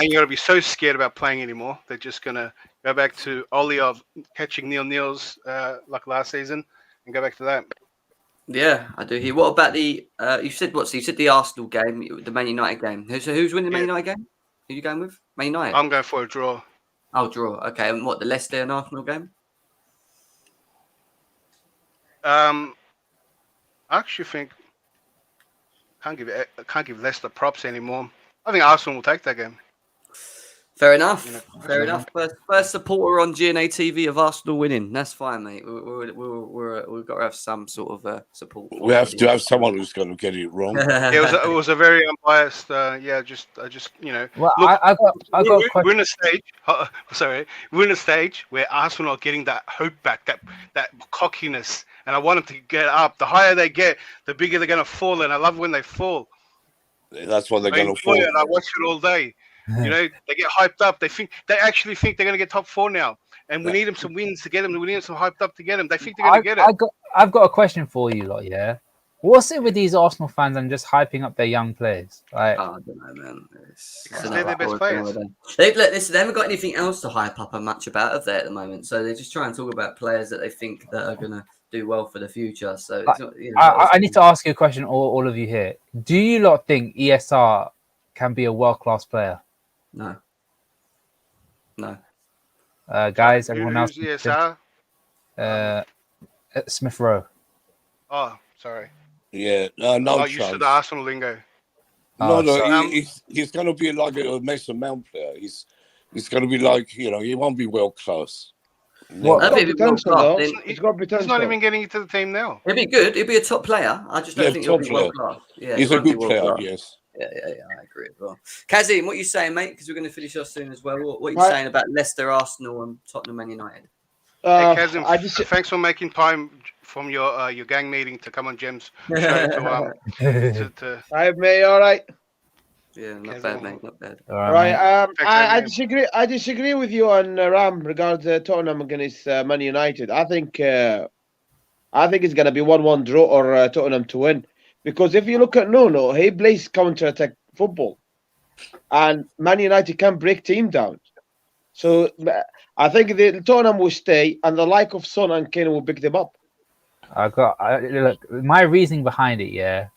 United will be so scared about playing anymore. They're just going to go back to Oli of catching 0-0s like last season and go back to that. Yeah, I do hear. What about the? You said what? So you said the Arsenal game, the Man United game. Who's winning the Man United game? Who are you going with? Man United. I'm going for a draw. Oh, draw. Okay, and what, the Leicester and Arsenal game? I actually think can't give Leicester props anymore. I think Arsenal will take that game. Fair enough. Fair enough. First supporter on GNA TV of Arsenal winning. That's fine, mate. We've got to have some sort of support. We have to have someone who's going to get it wrong. It was a very unbiased. Well, look, I got we're in a stage. We're in a stage where Arsenal are getting that hope back, that cockiness, and I want them to get up. The higher they get, the bigger they're going to fall, and I love when they fall. That's what they're going to fall. And I watch it all day. They get hyped up. They actually think they're going to get top 4 now, and we need them some wins to get them. We need them some hyped up to get them. They think they're going to get it. I've got a question for you, lot. Yeah, what's it with these Arsenal fans and just hyping up their young players? I don't know, man. Because they're their best players. They haven't got anything else to hype up much about of there at the moment, so they just try and talk about players that they think that are going to do well for the future. So it's not, I need to ask you a question, all of you here. Do you lot think ESR can be a world-class player? No. Guys, everyone else? ESR? Smith Rowe. Oh, sorry. Yeah, no chance. Used to the Arsenal lingo. He's going to be like a Mason Mount player. He's going to be like, he won't be world class. He's got potential. He's not even getting into the team now. He'll be good. He'll be a top player. I just don't think he'll be world class. Yeah, he's a good player, yes. Yeah, I agree as well. Kazim, what are you saying, mate? Because we're going to finish off soon as well. What are you saying about Leicester, Arsenal, and Tottenham Man United? Hey, Kazim, thanks for making time from your gang meeting to come on Jem's show to Hi, mate. All right. Yeah, not bad, mate. Not bad. All right. I disagree with you on Ram regards Tottenham against Man United. I think it's going to be 1-1 draw or Tottenham to win. Because if you look at Nuno, he plays counter-attack football. And Man United can break team down. So I think the Tottenham will stay and the like of Son and Kane will pick them up. Look, my reasoning behind it, yeah.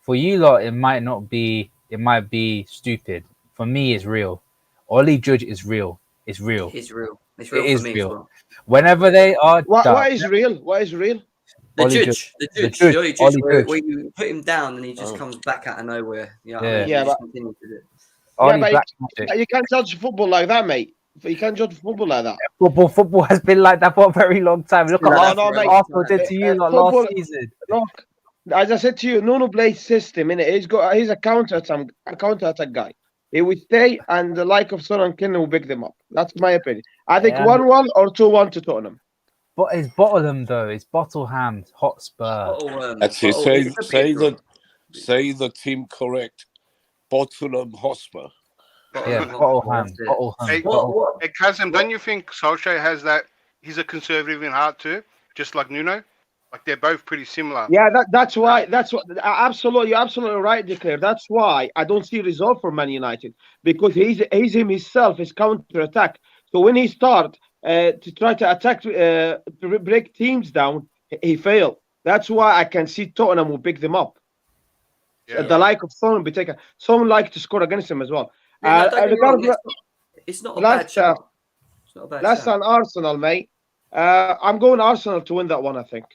For you lot, it might be stupid. For me, it's real. Ollie Judge is real. It's real. It's real. It's It real for is me real. as well. Whenever they are What is real? What is real? The Ollie judge, the judge, Ollie where Judge. you put him down and he just comes back out of nowhere. You know what I Yeah. mean? Yeah, He just but- continues to do it. Ollie but Black Magic. you can't judge football like that, mate. You can't judge football like that. Football has been like that for a very long time. Look Been at like that what for a mate. long Arsenal time. did to you lot football- last season. Look, as I said to you, Nuno plays system, innit? He's a counter attack guy. He will stay, and the like of Son and Keane will pick them up. That's my opinion. I think Yeah. 1-1 or 2-1 to Tottenham. But it's Bottom though. It's Bottleham Hotspur. That's it. Say the team correct. Tottenham Hotspur. Yeah, Bottleham. Hey, Bottleham. Hey, Kazim, don't you think Solskjaer has that? He's a conservative in heart too, just like Nuno. Like they're both pretty similar. Yeah, that's why. That's what. Absolutely, you're absolutely right, Declare. That's why I don't see result for Man United, because he's himself his counter attack. So when he start to try to attack, to break teams down, he failed. That's why I can see Tottenham will pick them up. Yeah. The like of Son will be taken. Some like to score against him as well. Yeah, no, don't get me wrong, regardless- it's not a bad shot. It's not a bad That's shot. an Arsenal, mate. I'm going Arsenal to win that one, I think.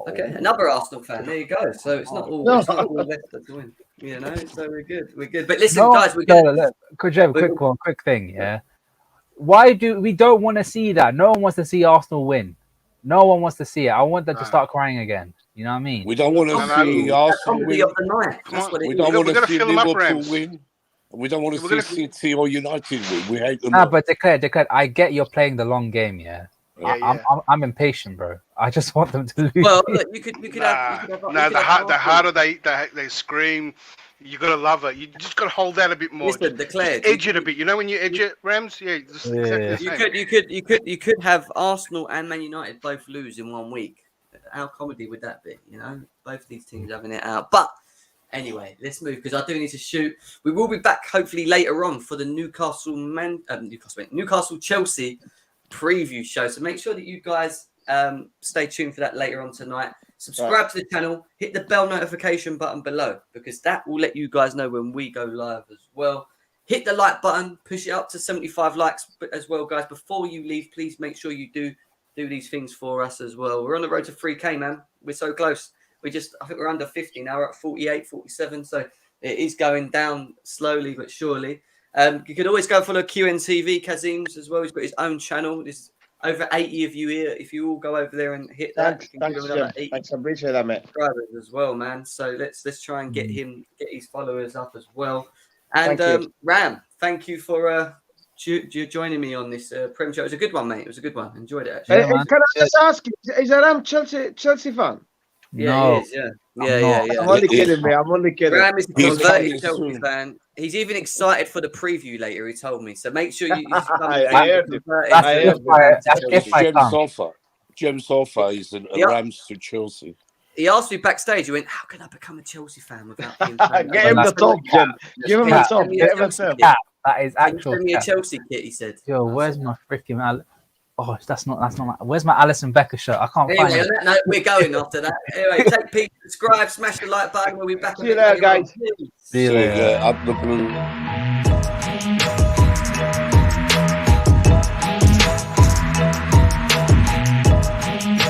Okay, another Arsenal fan. There you go. So it's not all. No. It's not all Leicester to win. You know, so we're good. We're good. But listen, No, guys, we're good. look, could you have a quick thing? Yeah. Why do we don't want to see that? No one wants to see Arsenal win. No one wants to see it. I want them to start crying again. You know what I mean? We don't want to see Arsenal Comedy win. of the night. That's what it We is. don't want we to gotta see fill 'em up, Liverpool Rams. win. We don't want to We're see City or United win. We hate them. Nah, all. but declare. I get you're playing the long game. Yeah. Yeah, I'm impatient, bro. I just want them to lose. Well, look, you could have. the harder they scream, you gotta love it. You just gotta hold that a bit more. Listen, declared. Edge it a bit. You know when you edge it, Rams? Yeah, just exactly the same. You could have Arsenal and Man United both lose in 1 week. How comedy would that be? You know, both these teams having it out. But anyway, let's move because I do need to shoot. We will be back hopefully later on for the Newcastle Chelsea preview show. So make sure that you guys stay tuned for that later on tonight. Subscribe to the channel, hit the bell notification button below because that will let you guys know when we go live as well. Hit the like button, push it up to 75 likes as well, guys. Before you leave, please make sure you do these things for us as well. We're on the road to 3K, man. We're so close. I think we're under 50 now. We're at 48, 47. So it is going down slowly but surely. You could always go follow QNTV, Kazim's as well. He's got his own channel. There's over 80 of you here. If you all go over there and hit that, Thanks, you can give him another 80 thanks. I appreciate that, mate. subscribers as well, man. So let's try and get his followers up as well. And Thank you. Ram, thank you for joining me on this Prem show. It was a good one, mate. It was a good one. Enjoyed it actually. Yeah, man. Can I just ask you, is Ram Chelsea fan? Yeah, he is, yeah. I'm only kidding, me. I'm only kidding. Ram is a He's converted coming Chelsea soon. fan. He's even excited for the preview later, he told me. So make sure you come I heard him. Jem Sofa is a Yeah. Rams to Chelsea. He asked me backstage, he went, how can I become a Chelsea fan without being Get him the top, Jim. Give him the Yeah. top. Get him the top. Yeah, that is Can you actual. send me a cap. Chelsea kit, he said. Yo, where's my freaking? Oh, that's not. Where's my Alison Becker shirt? I can't Anyway, find on it. that note, we're going after that. Anyway, take peace, subscribe, smash the like button. We'll be back. See you later, guys. See you later. Up the blue.